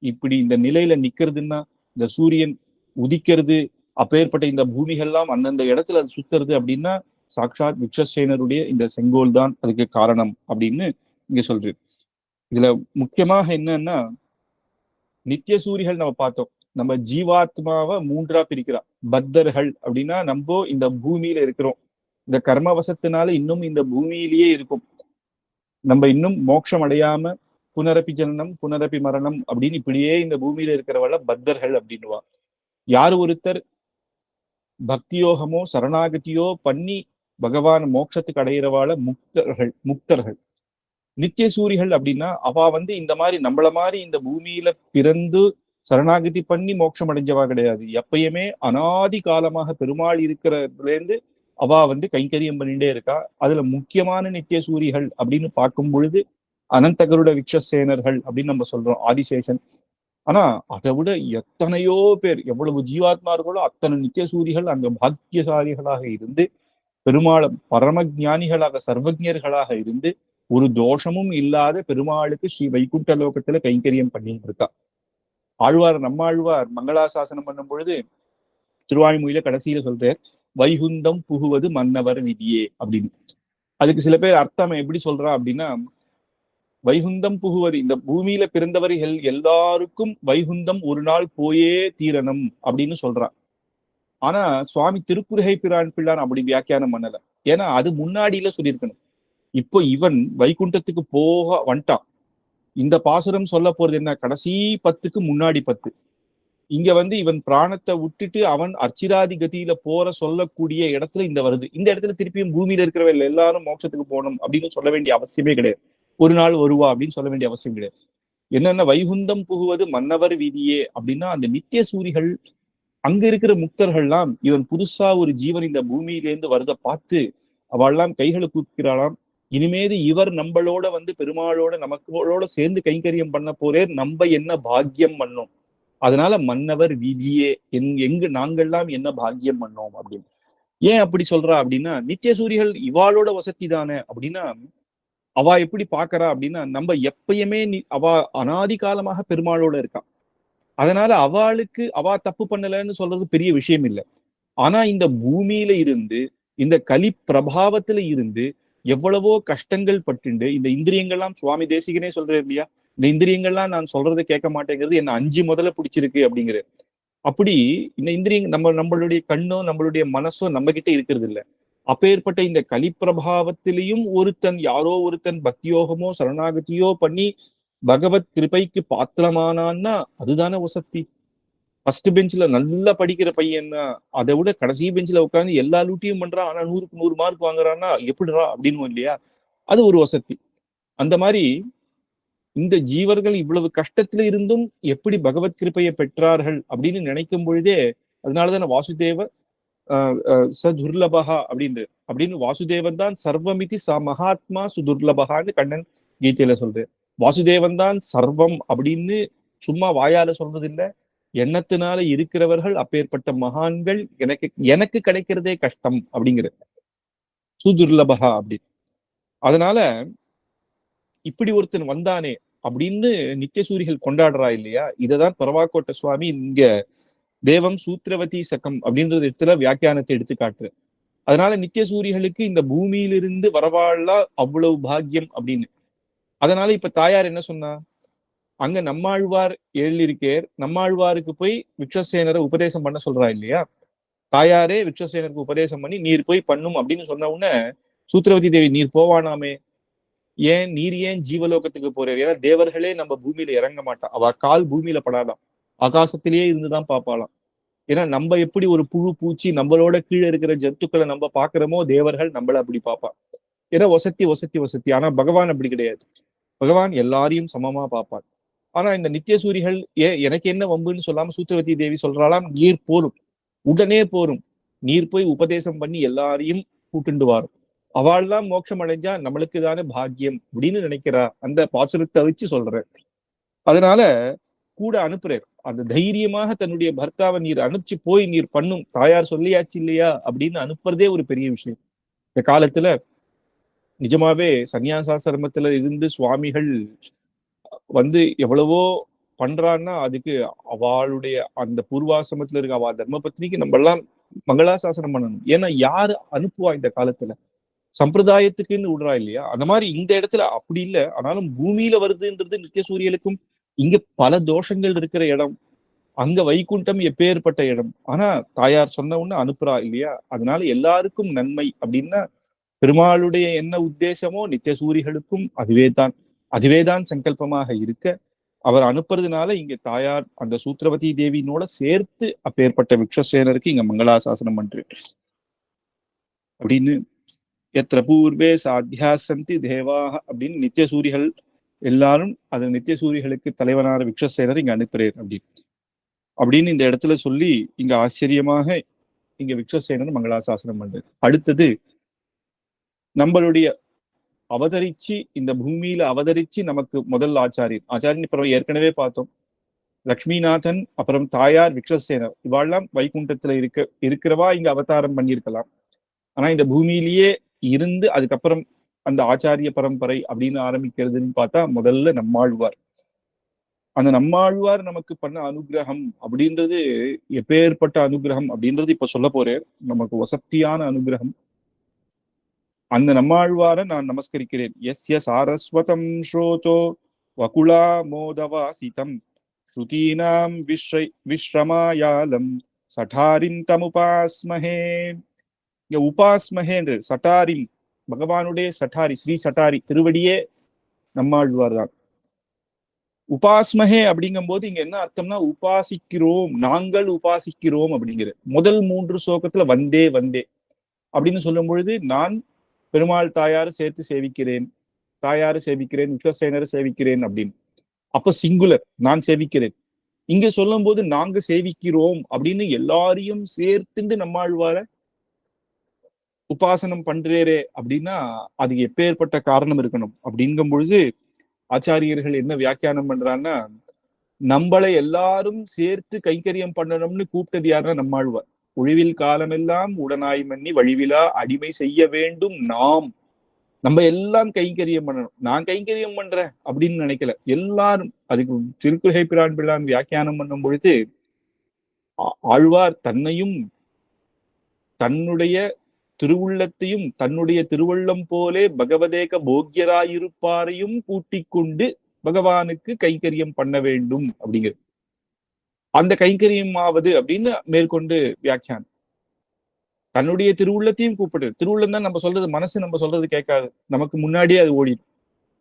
இப்படி இந்த நிலையில நிக்கிறதுன்னா, இந்த சூரியன் உதிக்கிறது, அப்பேற்பட்ட இந்த பூமிகள்லாம் அந்தந்த இடத்துல அது சுத்துறது அப்படின்னா சாட்சாத் விக்ஷசேனருடைய இந்த செங்கோல் தான் அதுக்கு காரணம் அப்படின்னு இங்க சொல்றது. இதுல முக்கியமாக என்னன்னா, நித்திய சூரிகள் நம்ம பார்த்தோம். நம்ம ஜீவாத்மாவை 3ஆ பிரிக்கிறா. பத்தர்கள் அப்படின்னா நம்ம இந்த பூமியில இருக்கிறோம், இந்த கர்மவசத்தினால இன்னும் இந்த பூமியிலேயே இருக்கும். நம்ம இன்னும் மோட்சம் அடையாம புனரப்பி ஜனனம் புனரப்பி மரணம் அப்படின்னு இப்படியே இந்த பூமியில இருக்கிறவள பத்தர்கள் அப்படின்னுவா. யார் ஒருத்தர் பக்தியோகமோ சரணாகதியோ பண்ணி பகவான் மோட்சத்துக்கு அடைகிறவாள முக்தர்கள். நித்திய சூரிகள் அப்படின்னா அவ இந்த மாதிரி நம்மள மாதிரி இந்த பூமியில பிறந்து சரணாகதி பண்ணி மோட்சம் அடைஞ்சவா கிடையாது. எப்பயுமே அனாதி காலமாக பெருமாள் இருக்கிறதுல இருந்து அவ கைங்கரியம் பண்ணிட்டே இருக்கா. அதுல முக்கியமான நித்திய சூரிகள் அப்படின்னு பார்க்கும் பொழுது அனந்தகருட விக்ஷசேனர்கள் அப்படின்னு நம்ம சொல்றோம், ஆதிசேஷன். ஆனா அதை விட எத்தனையோ பேர், எவ்வளவு ஜீவாத்மார்களோ அத்தனை நித்திய சூரிகள் அங்க பாக்கியசாலிகளாக இருந்து பெருமாள் பரம ஞானிகளாக சர்வஜர்களாக இருந்து ஒரு தோஷமும் இல்லாத பெருமாளுக்கு ஸ்ரீ வைகுண்ட லோகத்துல கைங்கரியம் பண்ணிட்டு இருக்கா. நம்மாழ்வார் மங்களாசாசனம் பண்ணும் பொழுது திருவாய்மொழியில கடைசியில சொல்றார், வைகுந்தம் புகுவது மன்னவர் விதியே அப்படின்னு. அதுக்கு சில பேர் அர்த்தம் எப்படி சொல்றா அப்படின்னா, வைகுந்தம் புகுவது, இந்த பூமியில பிறந்தவர்கள் எல்லாருக்கும் வைகுந்தம் ஒரு நாள் போயே தீரணும் அப்படின்னு சொல்றா. ஆனா சுவாமி திருக்குறுகை பிரான் பிள்ளான் அப்படி வியாக்கியானம் பண்ணல. ஏன்னா அது முன்னாடியில சொல்லியிருக்கணும். இப்போ இவன் வைகுண்டத்துக்கு போக வந்துட்டான். இந்த பாசுரம் சொல்ல போறது என்ன, கடைசி 10க்கு முன்னாடி 10. இங்க இவன் பிராணத்தை விட்டுட்டு அவன் அர்ச்சிராதி கதியில போற சொல்லக்கூடிய இடத்துல இந்த வருது. இந்த இடத்துல திருப்பியும் பூமியில இருக்கிறவங்க எல்லாரும் மோட்சத்துக்கு போகணும் அப்படின்னு சொல்ல வேண்டிய அவசியமே கிடையாது. ஒரு நாள் வருவா அப்படின்னு சொல்ல வேண்டிய அவசியம் கிடையாது. என்னன்னா வைகுந்தம் புகுவது மன்னவர் விதியே அப்படின்னா, அந்த நித்திய சூரிகள் அங்க இருக்கிற முக்தர்கள்லாம் இவன் புதுசா ஒரு ஜீவன் இந்த பூமியிலேருந்து வருத பார்த்து அவள்லாம் கைகளை கூப்பிக்கிறாளாம். இனிமேது இவர் நம்மளோட பெருமாளோட நமக்கோட சேர்ந்து கைங்கரியம் பண்ண போறே, நம்ம என்ன பாக்கியம் பண்ணோம், அதனால மன்னவர் விதியே எங்கு நாங்கள்லாம் என்ன பாக்கியம் பண்ணோம் அப்படின்னு. ஏன் அப்படி சொல்றா அப்படின்னா, நித்திய சூரிகள் இவாளோட வசதி தானே அப்படின்னா, அவ எப்படி பாக்குறா அப்படின்னா, நம்ம எப்பயுமே அவ அனாதி காலமாக பெருமாளோட இருக்கா. அதனால அவளுக்கு அவ தப்பு பண்ணலன்னு சொல்றது பெரிய விஷயம் இல்லை. ஆனா இந்த பூமியில இருந்து இந்த கலி பிரபாவத்துல இருந்து எவ்வளவோ கஷ்டங்கள் பட்டுண்டு இந்த இந்திரியங்கள்லாம், சுவாமி தேசிகனே சொல்றாரு இல்லையா, இந்த இந்திரியங்கள்லாம் நான் சொல்றதை கேட்க மாட்டேங்கிறது, என்ன 5 முதல்ல பிடிச்சிருக்கு அப்படிங்கிற. அப்படி இந்த இந்திரியங்கள் நம்மளுடைய கண்ணோ நம்மளுடைய மனசோ நம்ம கிட்ட இருக்கிறது இல்லை. அப்பேற்பட்ட இந்த கலிப்பிரபாவத்திலையும் யாரோ ஒருத்தன் பக்தியோகமோ சரணாகதியோ பண்ணி பகவத் கிருபைக்கு பாத்திரமானான்னா அதுதானே வசதி. ஃபர்ஸ்ட் பெஞ்ச்ல நல்லா படிக்கிற பையன்னா அதை விட கடைசி பெஞ்ச்ல உட்காந்து எல்லா லூட்டியும் பண்றான், ஆனா 100க்கு 100 மார்க் வாங்குறான்னா எப்படிடா அப்படின்னு இல்லையா, அது ஒரு வசதி. அந்த மாதிரி இந்த ஜீவர்கள் இவ்வளவு கஷ்டத்துல இருந்தும் எப்படி பகவத் கிருப்பையை பெற்றார்கள் அப்படின்னு நினைக்கும் பொழுதே, அதனாலதான் வாசுதேவ சதுர்லபகா அப்படின்னு வாசுதேவன் தான் சர்வமிதி ச மகாத்மா சுதுர்லபகான்னு கண்ணன் கீதையில சொல்றேன். வாசுதேவன் தான் சர்வம் அப்படின்னு சும்மா வாயால சொல்றது இல்ல, எண்ணத்தினால இருக்கிறவர்கள் அப்பேற்பட்ட மகான்கள் எனக்கு எனக்கு கிடைக்கிறதே கஷ்டம் அப்படிங்கிறது சுதுர்லபகா அப்படின்னு. அதனால இப்படி ஒருத்தன் வந்தானே அப்படின்னு நித்தியசூரிகள் கொண்டாடுறா இல்லையா, இததான் பரவாக்கோட்ட சுவாமி இங்க தேவம் சூத்திரவதி சகம் அப்படின்றது இடத்துல வியாக்கியானத்தை எடுத்து காட்டுற. அதனால நித்தியசூரிகளுக்கு இந்த பூமியிலிருந்து வரவாழலாம் அவ்வளவு பாக்கியம் அப்படின்னு. அதனால இப்ப தாயார் என்ன சொன்னா, அங்க நம்மாழ்வார் எழுதியிருக்கேர், நம்மாழ்வாருக்கு போய் விக்ஷசேனரை உபதேசம் பண்ண சொல்றா இல்லையா, தாயாரே விக்ஷசேனருக்கு உபதேசம் பண்ணி நீர் போய் பண்ணும் அப்படின்னு சொன்ன உடனே சூத்திரவதி தேவி நீர் போவானாமே, ஏன் நீர் ஏன் ஜீவலோகத்துக்கு போறார், ஏன்னா தேவர்களே நம்ம பூமியில இறங்க மாட்டா, அவ கால் பூமியில படாதான், ஆகாசத்திலேயே இருந்துதான் பார்ப்பாளாம். ஏன்னா நம்ம எப்படி ஒரு புழு பூச்சி நம்மளோட கீழே இருக்கிற ஜந்துக்களை நம்ம பாக்குறோமோ, தேவர்கள் நம்மள அப்படி பார்ப்பா. ஏன்னா ஒசத்தி ஒசத்தி ஒசத்தி. ஆனா பகவான் அப்படி கிடையாது, பகவான் எல்லாரையும் சமமா பார்ப்பார். ஆனா இந்த நித்தியசூரிகள் எனக்கு என்ன வம்புன்னு சொல்லாம சூத்திரவதி தேவி சொல்றாளாம், நீர் போரும், உடனே போரும், நீர் போய் உபதேசம் பண்ணி எல்லாரையும் கூட்டுண்டு வாரும், அவள்லாம் மோட்சம் அடைஞ்சா நம்மளுக்கு தானே பாக்கியம் அப்படின்னு நினைக்கிறா. அந்த பாசுரத்தை வச்சு சொல்றேன். அதனால கூட அனுப்புறார். அந்த தைரியமாக தன்னுடைய பர்த்தாவை நீர் அனுப்பிச்சு போய் நீர் பண்ணும், தாயார் சொல்லியாச்சு இல்லையா அப்படின்னு அனுப்புறதே ஒரு பெரிய விஷயம். இந்த காலத்துல நிஜமாவே சன்னியாசாசிரமத்துல இருந்து சுவாமிகள் வந்து எவ்வளவோ பண்றான்னா அதுக்கு அவளுடைய அந்த பூர்வாசிரமத்துல இருக்க அவ தர்ம பத்னிக்கு நம்ம எல்லாம் மங்களாசாசனம் பண்ணணும். ஏன்னா யாரு அனுப்புவா இந்த காலத்துல, சம்பிரதாயத்துக்குன்னு விடுறா இல்லையா. அந்த மாதிரி இந்த இடத்துல அப்படி இல்லை, ஆனாலும் பூமியில வருதுன்றது நித்தியசூரியலுக்கும் இங்க பல தோஷங்கள் இருக்கிற இடம், அங்க வைகுண்டம் எப்பேற்பட்ட இடம். ஆனா தாயார் சொன்ன உடனே அனுப்புறா இல்லையா, அதனால எல்லாருக்கும் நன்மை அப்படின்னா பெருமாளுடைய என்ன உத்தேசமோ நித்தியசூரிகளுக்கும் அதுவேதான் சங்கல்பமாக இருக்க அவர் அனுப்புறதுனால இங்க தாயார் அந்த சூத்திரவதி தேவியினோட சேர்த்து அப்பேற்பட்ட விக்ஷசேனருக்கு இங்க மங்களாசாசனம் பண்றேன் அப்படின்னு. எத்திர பூர்வே சாத்தியாசந்தி தேவாக அப்படின்னு நித்தியசூரிகள் எல்லாரும் அது நித்தியசூரிகளுக்கு தலைவனான விக்ஷசேனர் இங்க அனுப்புறேன் அப்படின்னு இந்த இடத்துல சொல்லி இங்க ஆச்சரியமாக இங்க விக்ஷசேனர் மங்களாசாசனம் பண்றது. அடுத்தது நம்மளுடைய அவதரிச்சு இந்த பூமியில அவதரிச்சு நமக்கு முதல் ஆச்சாரியன் அப்புறம் ஏற்கனவே பார்த்தோம் லக்ஷ்மிநாதன், அப்புறம் தாயார் விக்ஷசேனர், இவாள்லாம் வைகுண்டத்துல இருக்கிறவா இங்க அவதாரம் பண்ணியிருக்கலாம். ஆனா இந்த பூமியிலேயே இருந்து அதுக்கப்புறம் அந்த ஆச்சாரிய பரம்பரை அப்படின்னு ஆரம்பிக்கிறதுன்னு பார்த்தா முதல்ல நம்மாழ்வார். அந்த நம்மாழ்வார் நமக்கு பண்ண அனுகிரகம் அப்படின்றது எப்பேற்பட்ட அனுகிரகம் அப்படின்றது இப்ப சொல்ல போறேன். நமக்கு வசத்தியான அனுகிரகம். அந்த நம்மாழ்வார நான் நமஸ்கரிக்கிறேன். எஸ்ய சாரஸ்வதம் ஸ்ரோதோ வகுலா மோதவாசிதம் ஸ்ருதீனாம் விஸ்ரமாயாலம் சட்டாரிம் தமுபாஸ்மஹே. இங்க உபாஸ்மஹே என்று சட்டாரிம் பகவானுடைய சட்டாரி ஸ்ரீ சட்டாரி திருவடியே நம்மாழ்வார் தான். உபாஸ்மஹே அப்படிங்கும் போது இங்க என்ன அர்த்தம்னா உபாசிக்கிறோம், நாங்கள் உபாசிக்கிறோம் அப்படிங்கிற முதல் 3 ஸ்லோகத்துல வந்தே வந்தே அப்படின்னு சொல்லும் பொழுது நான் பெருமாள் தாயாரை சேர்த்து சேவிக்கிறேன், விஸ்வசேனரை சேவிக்கிறேன் அப்படின்னு. அப்ப சிங்குலர், நான் சேவிக்கிறேன். இங்க சொல்லும் போது நாங்க சேவிக்கிறோம் அப்படின்னு எல்லாரையும் சேர்த்துண்டு நம்மாழ்வார உபாசனம் பண்றேரே அப்படின்னா அது எப்பேற்பட்ட காரணம் இருக்கணும் அப்படிங்கும் பொழுது ஆச்சாரியர்கள் என்ன வியாக்கியானம் பண்றான்னா, நம்மளை எல்லாரும் சேர்த்து கைங்கரியம் பண்ணணும்னு கூப்பிட்டது யாருன்னா நம்மாழ்வார். ஒழிவில் காலமெல்லாம் உடனாய் மன்னி வழிவிலா அடிமை செய்ய வேண்டும் நம்ம எல்லாம் கைங்கரியம் பண்ணணும். நான் கைங்கரியம் பண்றேன் அப்படின்னு நினைக்கல, எல்லாரும். அதுக்கு திருக்குகை பிரான் பிள்ளான் வியாக்கியானம் பண்ணும் பொழுது ஆழ்வார் தன்னையும் தன்னுடைய திருவுள்ளத்தையும் தன்னுடைய திருவள்ளம் போலே பகவதேக போக்கியராயிருப்பாரையும் கூட்டிக் கொண்டு பகவானுக்கு கைங்கரியம் பண்ண வேண்டும் அப்படிங்கிறது. அந்த கைங்கரியம் ஆவது அப்படின்னு மேற்கொண்டு வியாக்கியானம். தன்னுடைய திருவுள்ளத்தையும் கூப்பிட்டு, திருவுள்ளம் தான் நம்ம சொல்றது, மனசு நம்ம சொல்றது கேட்காது, நமக்கு முன்னாடியே அது ஓடிடும்.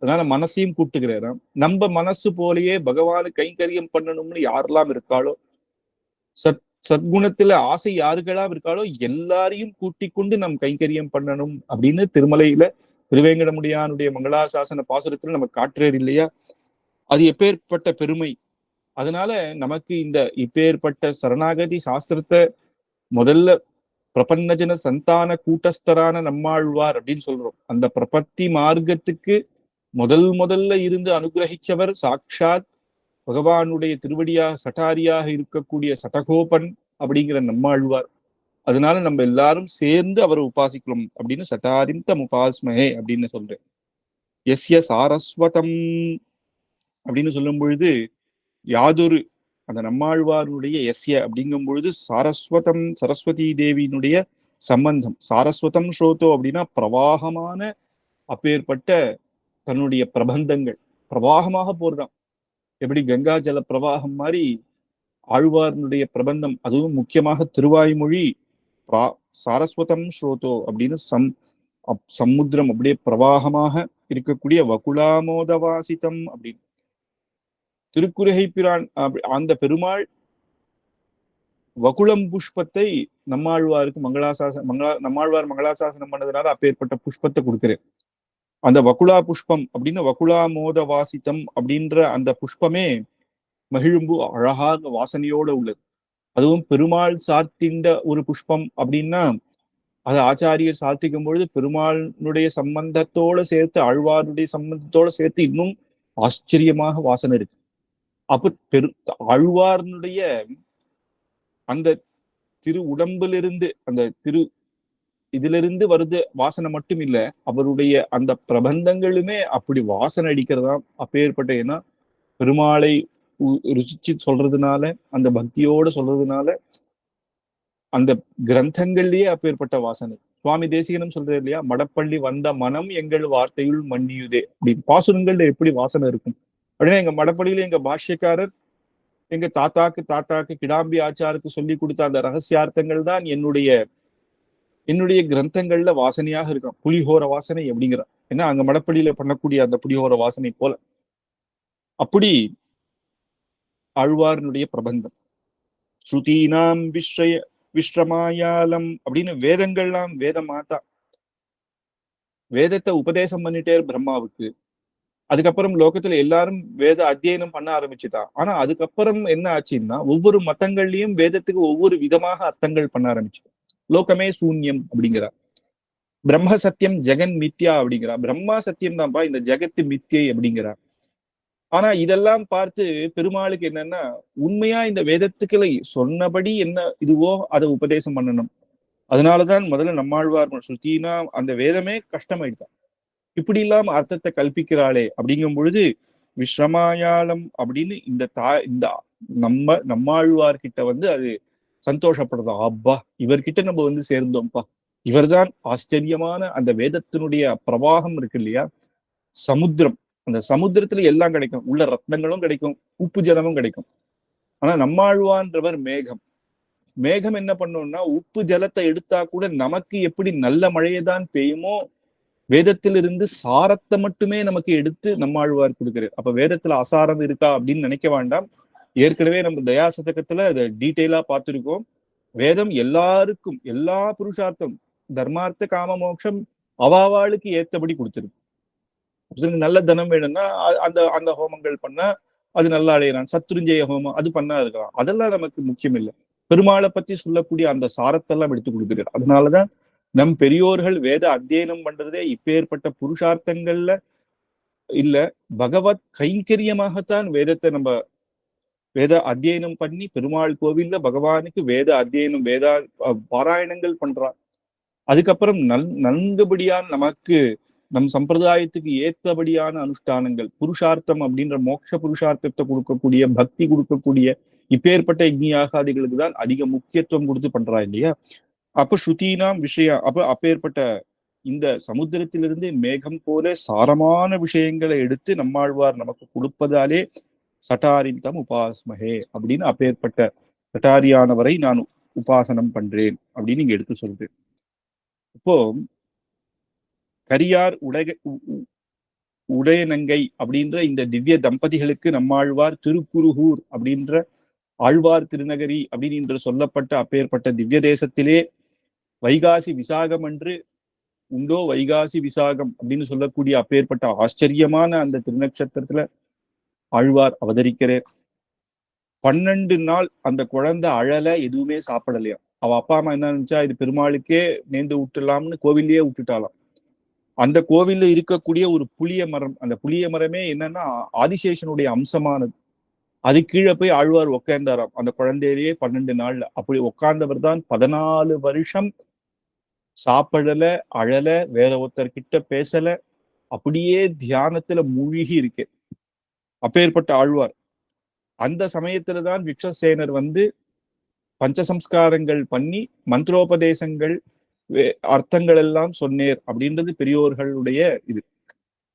அதனால மனசையும் கூப்பிட்டுக்கிறாராம். நம்ம மனசு போலயே பகவானு கைங்கரியம் பண்ணணும்னு யாரெல்லாம் இருக்காளோ, சத்குணத்துல ஆசை யாருக்கெல்லாம் இருக்காளோ எல்லாரையும் கூட்டிக் கொண்டு நம் கைங்கரியம் பண்ணணும் அப்படின்னு திருமலையில திருவேங்கடமுடியானுடைய மங்களாசாசன பாசுரத்துல நமக்கு காட்டுறார் இல்லையா. அது எப்பேற்பட்ட பெருமை. அதனால நமக்கு இந்த இப்பேற்பட்ட சரணாகதி சாஸ்திரத்தை முதல்ல பிரபன்னஜன சந்தான கூட்டஸ்தரான நம்மாழ்வார் அப்படின்னு சொல்றோம். அந்த பிரபத்தி மார்க்கத்துக்கு முதல்ல இருந்து அனுகிரகிச்சவர் சாட்சாத் பகவானுடைய திருவடியாக சட்டாரியாக இருக்கக்கூடிய சடகோபன் அப்படிங்கிற நம்மாழ்வார். அதனால நம்ம எல்லாரும் சேர்ந்து அவரை உபாசிக்கணும் அப்படின்னு சட்டாரிம் தம் உபாஸ்மஹே அப்படின்னு சொல்றேன். எஸ்ய சாரஸ்வதம் அப்படின்னு சொல்லும் பொழுது யாதொரு அந்த நம்மாழ்வாருடைய எஸ்ய அப்படிங்கும் பொழுது சாரஸ்வதம் சரஸ்வதி தேவியினுடைய சம்பந்தம். சாரஸ்வதம் ஸ்ரோதோ அப்படின்னா பிரவாகமான அப்பேற்பட்ட தன்னுடைய பிரபந்தங்கள் பிரவாகமாக போறதாம். எப்படி கங்கா ஜல பிரவாகம் மாதிரி ஆழ்வார்னுடைய பிரபந்தம், அதுவும் முக்கியமாக திருவாய்மொழி சாரஸ்வதம் ஸ்ரோதோ அப்படின்னு சமுத்திரம் அப்படியே பிரவாகமாக இருக்கக்கூடிய வகுலாமோதவாசிதம் அப்படின்னு திருக்குறகை பிரான் அந்த பெருமாள் வகுளம் புஷ்பத்தை நம்மாழ்வாருக்கு நம்மாழ்வார் மங்களாசாசனம் பண்ணதுனால அப்பேற்பட்ட புஷ்பத்தை கொடுக்கிறேன். அந்த வகுலா புஷ்பம் அப்படின்னு வகுலாமோத வாசித்தம் அப்படின்ற அந்த புஷ்பமே மகிழும்பு அழகாக வாசனையோட உள்ளது. அதுவும் பெருமாள் சார்த்தின்ற ஒரு புஷ்பம் அப்படின்னா அதை ஆச்சாரியர் சார்த்திக்கும் பொழுது பெருமாளுடைய சம்பந்தத்தோட சேர்த்து ஆழ்வாருடைய சம்பந்தத்தோட சேர்த்து இன்னும் ஆச்சரியமாக வாசனை இருக்கு. அப்ப ஆழ்வார்னுடைய அந்த திரு உடம்பிலிருந்து அந்த இதிலிருந்து வருது வாசனை மட்டும் இல்ல, அவருடைய அந்த பிரபந்தங்களுமே அப்படி வாசனை அடிக்கிறதா. அப்பேற்பட்ட ஏன்னா பெருமாளை ருசிச்சு சொல்றதுனால அந்த பக்தியோட சொல்றதுனால அந்த கிரந்தங்கள்லயே அப்பேற்பட்ட வாசனை. சுவாமி தேசிகனும் சொல்றது இல்லையா, மடப்பள்ளி வந்த மனம் எங்கள் வார்த்தையுள் மன்னியுதே அப்படின்னு. பாசுரங்கள்ல எப்படி வாசனை இருக்கும் அப்படின்னா, எங்க மடப்பள்ளியில எங்க பாஷ்யக்காரர் எங்க தாத்தாக்கு கிடாம்பி ஆச்சாருக்கு சொல்லி கொடுத்த அந்த ரகசியார்த்தங்கள் தான் என்னுடைய கிரந்தங்கள்ல வாசனையாக இருக்கும். புலிஹோர வாசனை அப்படிங்கிற, ஏன்னா அங்க மடப்பள்ளியில பண்ணக்கூடிய அந்த புலிஹோர வாசனை போல அப்படி ஆழ்வார்னுடைய பிரபந்தம். ஸ்ருதீனாம் விஸ்ரமாயாலம் அப்படின்னு வேதங்கள்லாம் வேத மாதா வேதத்தை உபதேசம் பண்ணிட்டே பிரம்மாவுக்கு. அதுக்கப்புறம் லோகத்துல எல்லாரும் வேத அத்தியனம் பண்ண ஆரம்பிச்சுட்டா. ஆனா அதுக்கப்புறம் என்ன ஆச்சுன்னா ஒவ்வொரு மதங்கள்லயும் வேதத்துக்கு ஒவ்வொரு விதமாக அர்த்தங்கள் பண்ண ஆரம்பிச்சு. லோகமே சூன்யம் அப்படிங்கிறா, பிரம்ம சத்தியம் ஜெகன் மித்யா அப்படிங்கிறா, பிரம்மா சத்தியம் தான்ப்பா இந்த ஜெகத்து மித்தியை அப்படிங்கிறா. ஆனா இதெல்லாம் பார்த்து பெருமாளுக்கு என்னன்னா, உண்மையா இந்த வேதத்துக்களை சொன்னபடி என்ன இதுவோ அதை உபதேசம் பண்ணணும். அதனாலதான் முதல்ல நம்மாழ்வார் ஸ்ருதினா அந்த வேதமே கஷ்டமாயிட்டான், இப்படி இல்லாம அர்த்தத்தை கல்பிக்கிறாளே அப்படிங்கும் பொழுது விஸ்ரமாயாளம் அப்படின்னு இந்த நம்மாழ்வார்கிட்ட அது சந்தோஷப்படுறதா. அப்பா இவர்கிட்ட நம்ம சேர்ந்தோம்ப்பா, இவர்தான் ஆச்சரியமான அந்த வேதத்தினுடைய பிரவாகம் இருக்கு இல்லையா, சமுத்திரம். அந்த சமுத்திரத்துல எல்லாம் கிடைக்கும், உள்ள ரத்னங்களும் கிடைக்கும், உப்பு ஜலமும் கிடைக்கும். ஆனா நம்மாழ்வான்றவர் மேகம் என்ன பண்ணோம்னா, உப்பு ஜலத்தை எடுத்தா கூட நமக்கு எப்படி நல்ல மழையைதான் பெய்யுமோ, வேதத்திலிருந்து சாரத்தை மட்டுமே நமக்கு எடுத்து நம்மாழ்வார் கொடுக்கிறார். அப்ப வேதத்துல அசாரம் இருக்கா அப்படின்னு நினைக்க வேண்டாம். ஏற்கனவே நம்ம தயாசதகத்துல அதை டீட்டெயிலா பார்த்திருக்கோம். வேதம் எல்லாருக்கும் எல்லா புருஷார்த்தம் தர்மார்த்த காம மோட்சம் அவாவாளுக்கு ஏற்றபடி கொடுத்திருக்கு. நல்ல தனம் வேணும்னா அந்த அந்த ஹோமங்கள் பண்ணா அது நல்லா அடையிறான். சத்ருஞ்சய ஹோமம் அது பண்ணா இருக்கலாம், அதெல்லாம் நமக்கு முக்கியம் இல்லை. பெருமாளை பத்தி சொல்லக்கூடிய அந்த சாரத்தெல்லாம் எடுத்து கொடுக்கிறார். அதனாலதான் நம் பெரியோர்கள் வேத அத்தியனம் பண்றதே இப்பேற்பட்ட புருஷார்த்தங்கள்ல இல்ல, பகவத் கைங்கரியமாகத்தான் வேதத்தை நம்ம வேத அத்தியனம் பண்ணி பெருமாள் கோவில்ல பகவானுக்கு வேத அத்தியனம் பாராயணங்கள் பண்றார். அதுக்கப்புறம் நன்குபடியான நமக்கு நம் சம்பிரதாயத்துக்கு ஏற்றபடியான அனுஷ்டானங்கள் புருஷார்த்தம் அப்படின்ற மோட்ச புருஷார்த்தத்தை கொடுக்கக்கூடிய பக்தி கொடுக்கக்கூடிய இப்பேற்பட்ட யக்ஞயாகாதிகளுக்கு தான் அதிக முக்கியத்துவம் கொடுத்து பண்றா இல்லையா. அப்ப ஸ்ருதினாம் விஷயம் அப்பேற்பட்ட இந்த சமுத்திரத்திலிருந்து மேகம் போல சாரமான விஷயங்களை எடுத்து நம்மாழ்வார் நமக்கு கொடுப்பதாலே சட்டாரிந்தம் உபாஸ்மஹே அப்படின்னு அப்பேற்பட்ட சட்டாரியானவரை நான் உபாசனம் பண்றேன் அப்படின்னு இங்க எடுத்து சொல்றேன். இப்போ கரியார் உடையநங்கை அப்படின்ற இந்த திவ்ய தம்பதிகளுக்கு நம்மாழ்வார் திருக்குருகூர் அப்படின்ற ஆழ்வார் திருநகரி அப்படின்னு என்று சொல்லப்பட்ட அப்பேற்பட்ட திவ்ய தேசத்திலே வைகாசி விசாகம் என்று உண்டோ வைகாசி விசாகம் அப்படின்னு சொல்லக்கூடிய அப்பேற்பட்ட ஆச்சரியமான அந்த திருநக்ஷத்திரத்துல ஆழ்வார் அவதரிக்கிறார். 12 நாள் அந்த குழந்தை அழல, எதுவுமே சாப்பிடலையா. அவ அப்பா அம்மா என்ன நினைச்சா, இது பெருமாளுக்கே நேர்ந்து விட்டுலாம்னு கோவில்லயே விட்டுட்டாலாம். அந்த கோவில்ல இருக்கக்கூடிய ஒரு புளிய மரம், அந்த புளிய மரமே என்னன்னா ஆதிசேஷனுடைய அம்சமானது. அது கீழே போய் ஆழ்வார் உட்கார்ந்தாராம் அந்த குழந்தையிலேயே 12 நாள்ல. அப்படி உட்கார்ந்தவர் தான் 14 வருஷம் சாப்பிடல, அழல, வேற ஒருத்தர் கிட்ட பேசல, அப்படியே தியானத்துல மூழ்கி இருக்கு. அப்பேற்பட்ட ஆழ்வார். அந்த சமயத்துலதான் விக்ஷசேனர் வந்து பஞ்சசம்ஸ்காரங்கள் பண்ணி மந்திரோபதேசங்கள் அர்த்தங்கள் எல்லாம் சொன்னேர் அப்படின்றது பெரியோர்களுடைய இது.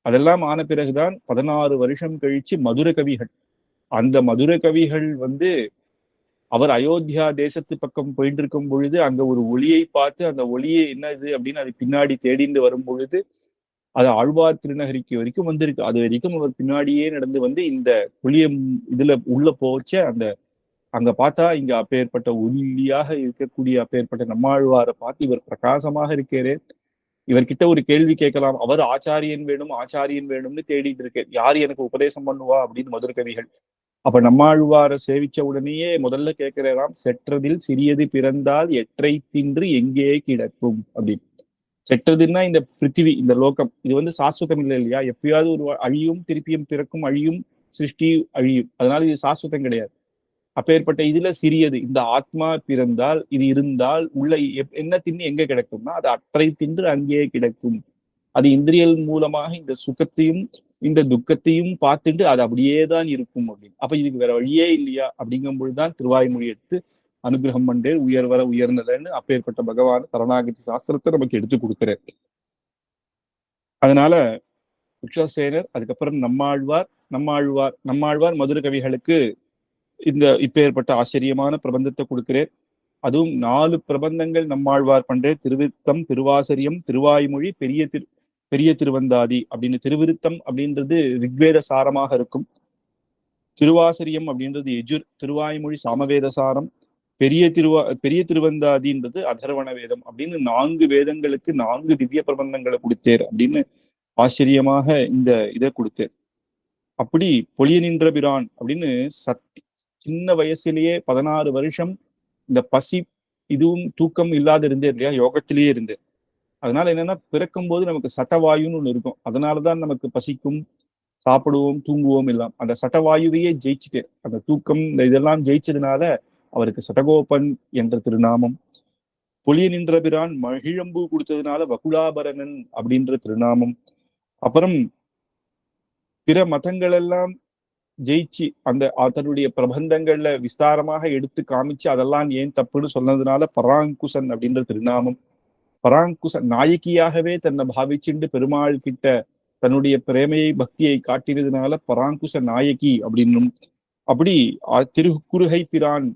அதெல்லாம் ஆன பிறகுதான் 16 வருஷம் கழிச்சு மதுர கவிகள், அந்த மதுர கவிகள் வந்து அவர் அயோத்தியா தேசத்து பக்கம் போயிட்டு இருக்கும் பொழுது அங்க ஒரு ஒளியை பார்த்து அந்த ஒளியை என்ன இது அப்படின்னு அது பின்னாடி தேடிந்து வரும் பொழுது அது ஆழ்வார் திருநகரிக்கு வரைக்கும் வந்திருக்கு. அது வரைக்கும் அவர் பின்னாடியே நடந்து வந்து இந்த புளியம் இதுல உள்ள போச்ச அந்த அங்க பார்த்தா இங்க அப்பேற்பட்ட ஒல்லியாக இருக்கக்கூடிய அப்பேற்பட்ட நம்மாழ்வாரை பார்த்து இவர் பிரகாசமாக இருக்கிறே, இவர்கிட்ட ஒரு கேள்வி கேட்கலாம். அவர் ஆச்சாரியன் வேணும் ஆச்சாரியன் வேணும்னு தேடிட்டு இருக்கேன், யார் எனக்கு உபதேசம் பண்ணுவா அப்படின்னு மதுர கவிகள். அப்ப நம்மாழ்வாரை சேவிச்ச உடனேயே முதல்ல கேட்கிறாராம், செற்றதில் சிறியது பிறந்தால் எற்றை தின்று எங்கே கிடக்கும் அப்படின்னு. செற்றதுன்னா இந்த பிருத்திவி, இந்த லோகம், இது வந்து சாஸ்வதம் இல்லை இல்லையா, எப்பயாவது ஒரு அழியும், திருப்பியும் பிறக்கும், அழியும், சிருஷ்டி அழியும், அதனால இது சாஸ்வதம் கிடையாது. அப்பேற்பட்ட இதுல சிறியது இந்த ஆத்மா பிறந்தால் இது இருந்தால் உள்ள என்ன தின்னு எங்க கிடக்கும்னா அது அற்றை தின்று அங்கே கிடக்கும். அது இந்திரியல் மூலமாக இந்த சுகத்தையும் இந்த துக்கத்தையும் பார்த்துட்டு அது அப்படியே தான் இருக்கும் அப்படின்னு. அப்ப இதுக்கு வேற வழியே இல்லையா அப்படிங்கும் பொழுதுதான் திருவாய்மொழி எடுத்து அனுகிரகம் பண்ணே உயர்வர உயர்ந்ததுன்னு அப்பேற்பட்ட பகவான் சரணாகதி சாஸ்திரத்தை நமக்கு எடுத்து கொடுக்கிறார். அதனால விக்ஷசேனர், அதுக்கப்புறம் நம்மாழ்வார் மதுர கவிகளுக்கு இந்த இப்பேற்பட்ட ஆச்சரியமான பிரபந்தத்தை கொடுக்கிறேன். அதுவும் 4 பிரபந்தங்கள் நம்மாழ்வார் பண்றே, திருவிருத்தம், திருவாசரியம், திருவாய்மொழி, பெரிய திருவந்தாதி அப்படின்னு. திருவிருத்தம் அப்படின்றது ரிக்வேத சாரமாக இருக்கும், திருவாசரியம் அப்படின்றது எஜுர், திருவாய்மொழி சாமவேத சாரம், பெரிய திருவந்தாதின்றது அதர்வண வேதம் அப்படின்னு 4 வேதங்களுக்கு 4 திவ்ய பிரபந்தங்களை கொடுத்தேர் அப்படின்னு ஆச்சரியமாக இந்த இதை கொடுத்தேர். அப்படி பொலிய நின்ற பிரான் அப்படின்னு சின்ன வயசுலயே 16 வருஷம் இந்த பசி இதுவும் தூக்கம் இல்லாத இருந்தே இல்லையா, யோகத்திலேயே இருந்து. அதனால என்னன்னா பிறக்கும் போது நமக்கு சட்டவாயுன்னு ஒண்ணு இருக்கும், அதனாலதான் நமக்கு பசிக்கும், சாப்பிடுவோம், தூங்குவோம் எல்லாம். அந்த சட்டவாயுவையே ஜெயிச்சுட்டு அந்த தூக்கம் இந்த இதெல்லாம் ஜெயிச்சதுனால அவருக்கு சடகோபன் என்ற திருநாமம். பொலிய நின்ற பிரான் மகிழம்பு கொடுத்ததுனால வகுலாபரணன் அப்படின்ற திருநாமம். அப்புறம் பிற மதங்கள் எல்லாம் ஜெயிச்சு அந்த தன்னுடைய பிரபந்தங்கள்ல விஸ்தாரமாக எடுத்து காமிச்சு அதெல்லாம் ஏன் தப்புன்னு சொன்னதுனால பராங்குசன் அப்படின்ற திருநாமம். பராங்குசன் நாயகியாகவே தன்னை பாவிச்சுண்டு பெருமாள் கிட்ட தன்னுடைய பிரேமையை பக்தியை காட்டினதுனால பராங்குச நாயகி அப்படின்னும். அப்படி திருக்குறுகை பிரான்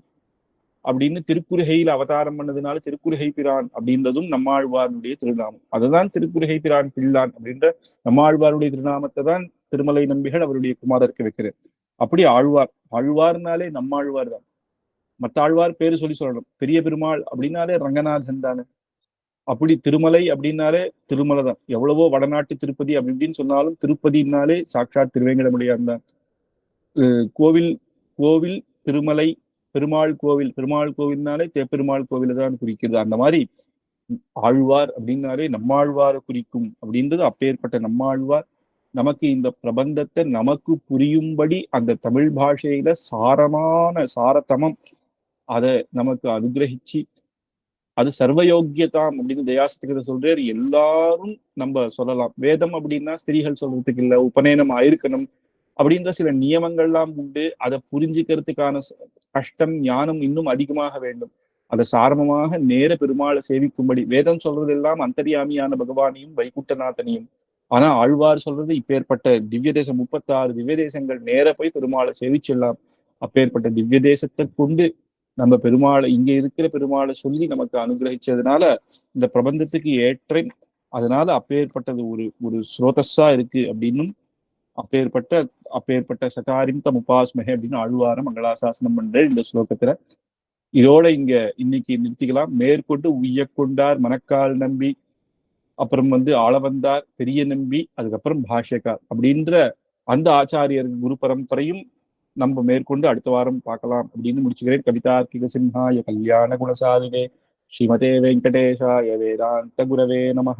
அப்படின்னு திருக்குறுகையில் அவதாரம் பண்ணதுனால திருக்குறுகை பிரான் அப்படின்றதும் நம்மாழ்வாருடைய திருநாமம். அதுதான் திருக்குறுகை பிரான் பிள்ளான் அப்படின்ற நம்மாழ்வாருடைய திருநாமத்தை தான் திருமலை நம்பிகள் அவருடைய குமாரருக்கு வைக்கிறார். அப்படி ஆழ்வார்னாலே நம்மாழ்வார் தான். மற்ற ஆழ்வார் பேரு சொல்லணும். பெரிய பெருமாள் அப்படின்னாலே ரங்கநாதன் தானே. அப்படி திருமலை அப்படின்னாலே திருமலை தான். எவ்வளவோ வடநாட்டு திருப்பதி அப்படி இப்படின்னு சொன்னாலும் திருப்பதினாலே சாட்சாத் திருவேங்கடமுடியான் தான். கோவில் கோவில் திருமலை, பெருமாள் கோவில்னாலே தேப்பெருமாள் கோவில தான் குறிக்கிறது. அந்த மாதிரி ஆழ்வார் அப்படின்னாலே நம்மாழ்வாரை குறிக்கும் அப்படின்றது. அப்பேற்பட்ட நம்மாழ்வார் நமக்கு இந்த பிரபந்தத்தை நமக்கு புரியும்படி அந்த தமிழ் பாஷையில சாரத்தமம் அதை நமக்கு அனுகிரகிச்சு, அது சர்வயோக்கியதாம் அப்படின்னு தயாசத்துக்கு சொல்றாரு. எல்லாரும் நம்ம சொல்லலாம். வேதம் அப்படின்னா ஸ்திரீகள் சொல்றதுக்கு இல்ல, உபநயனம் ஆயிருக்கணும் அப்படின்ற சில நியமங்கள்லாம் உண்டு. அதை புரிஞ்சுக்கிறதுக்கான கஷ்டம் ஞானம் இன்னும் அதிகமாக வேண்டும். அதை சாரமமாக நேர பெருமாளை சேவிக்கும்படி வேதம் சொல்றதெல்லாம் அந்தர்யாமியான பகவானையும் வைகுண்டநாதனையும். ஆனா ஆழ்வார் சொல்றது இப்பேற்பட்ட திவ்ய தேசம் 36 திவ்ய தேசங்கள் நேர போய் பெருமாளை சேவிச்சிடலாம். அப்பேற்பட்ட திவ்ய தேசத்தை கொண்டு நம்ம பெருமாளை இங்க இருக்கிற பெருமாளை சொல்லி நமக்கு அனுகிரகிச்சதுனால இந்த பிரபந்தத்துக்கு ஏற்ற, அதனால அப்பேற்பட்டது ஒரு ஸ்ரோதஸா இருக்கு அப்படின்னும். அப்பேற்பட்ட சட்டாரிம் தம் உபாஸ்மகே அப்படின்னு ஆழ்வாரம் மங்களாசாசனம் பண்ற இந்த ஸ்லோகத்துல. இதோட இங்க இன்னைக்கு நிறுத்திக்கலாம். மேற்கொண்டு உய்ய கொண்டார் மனக்கால் நம்பி, அப்புறம் ஆளவந்தார் பெரிய நம்பி, அதுக்கப்புறம் பாஷ்யக்கார் அப்படின்ற அந்த ஆச்சாரியர் குரு பரம்பரையும் நம்ம மேற்கொண்டு அடுத்த வாரம் பார்க்கலாம் அப்படின்னு முடிச்சுக்கிறேன். கவிதார்க்கிக சிம்ஹாய கல்யாண குணசாலினே ஸ்ரீமதே வெங்கடேஷாய வேதாந்த குரவே நமஹ.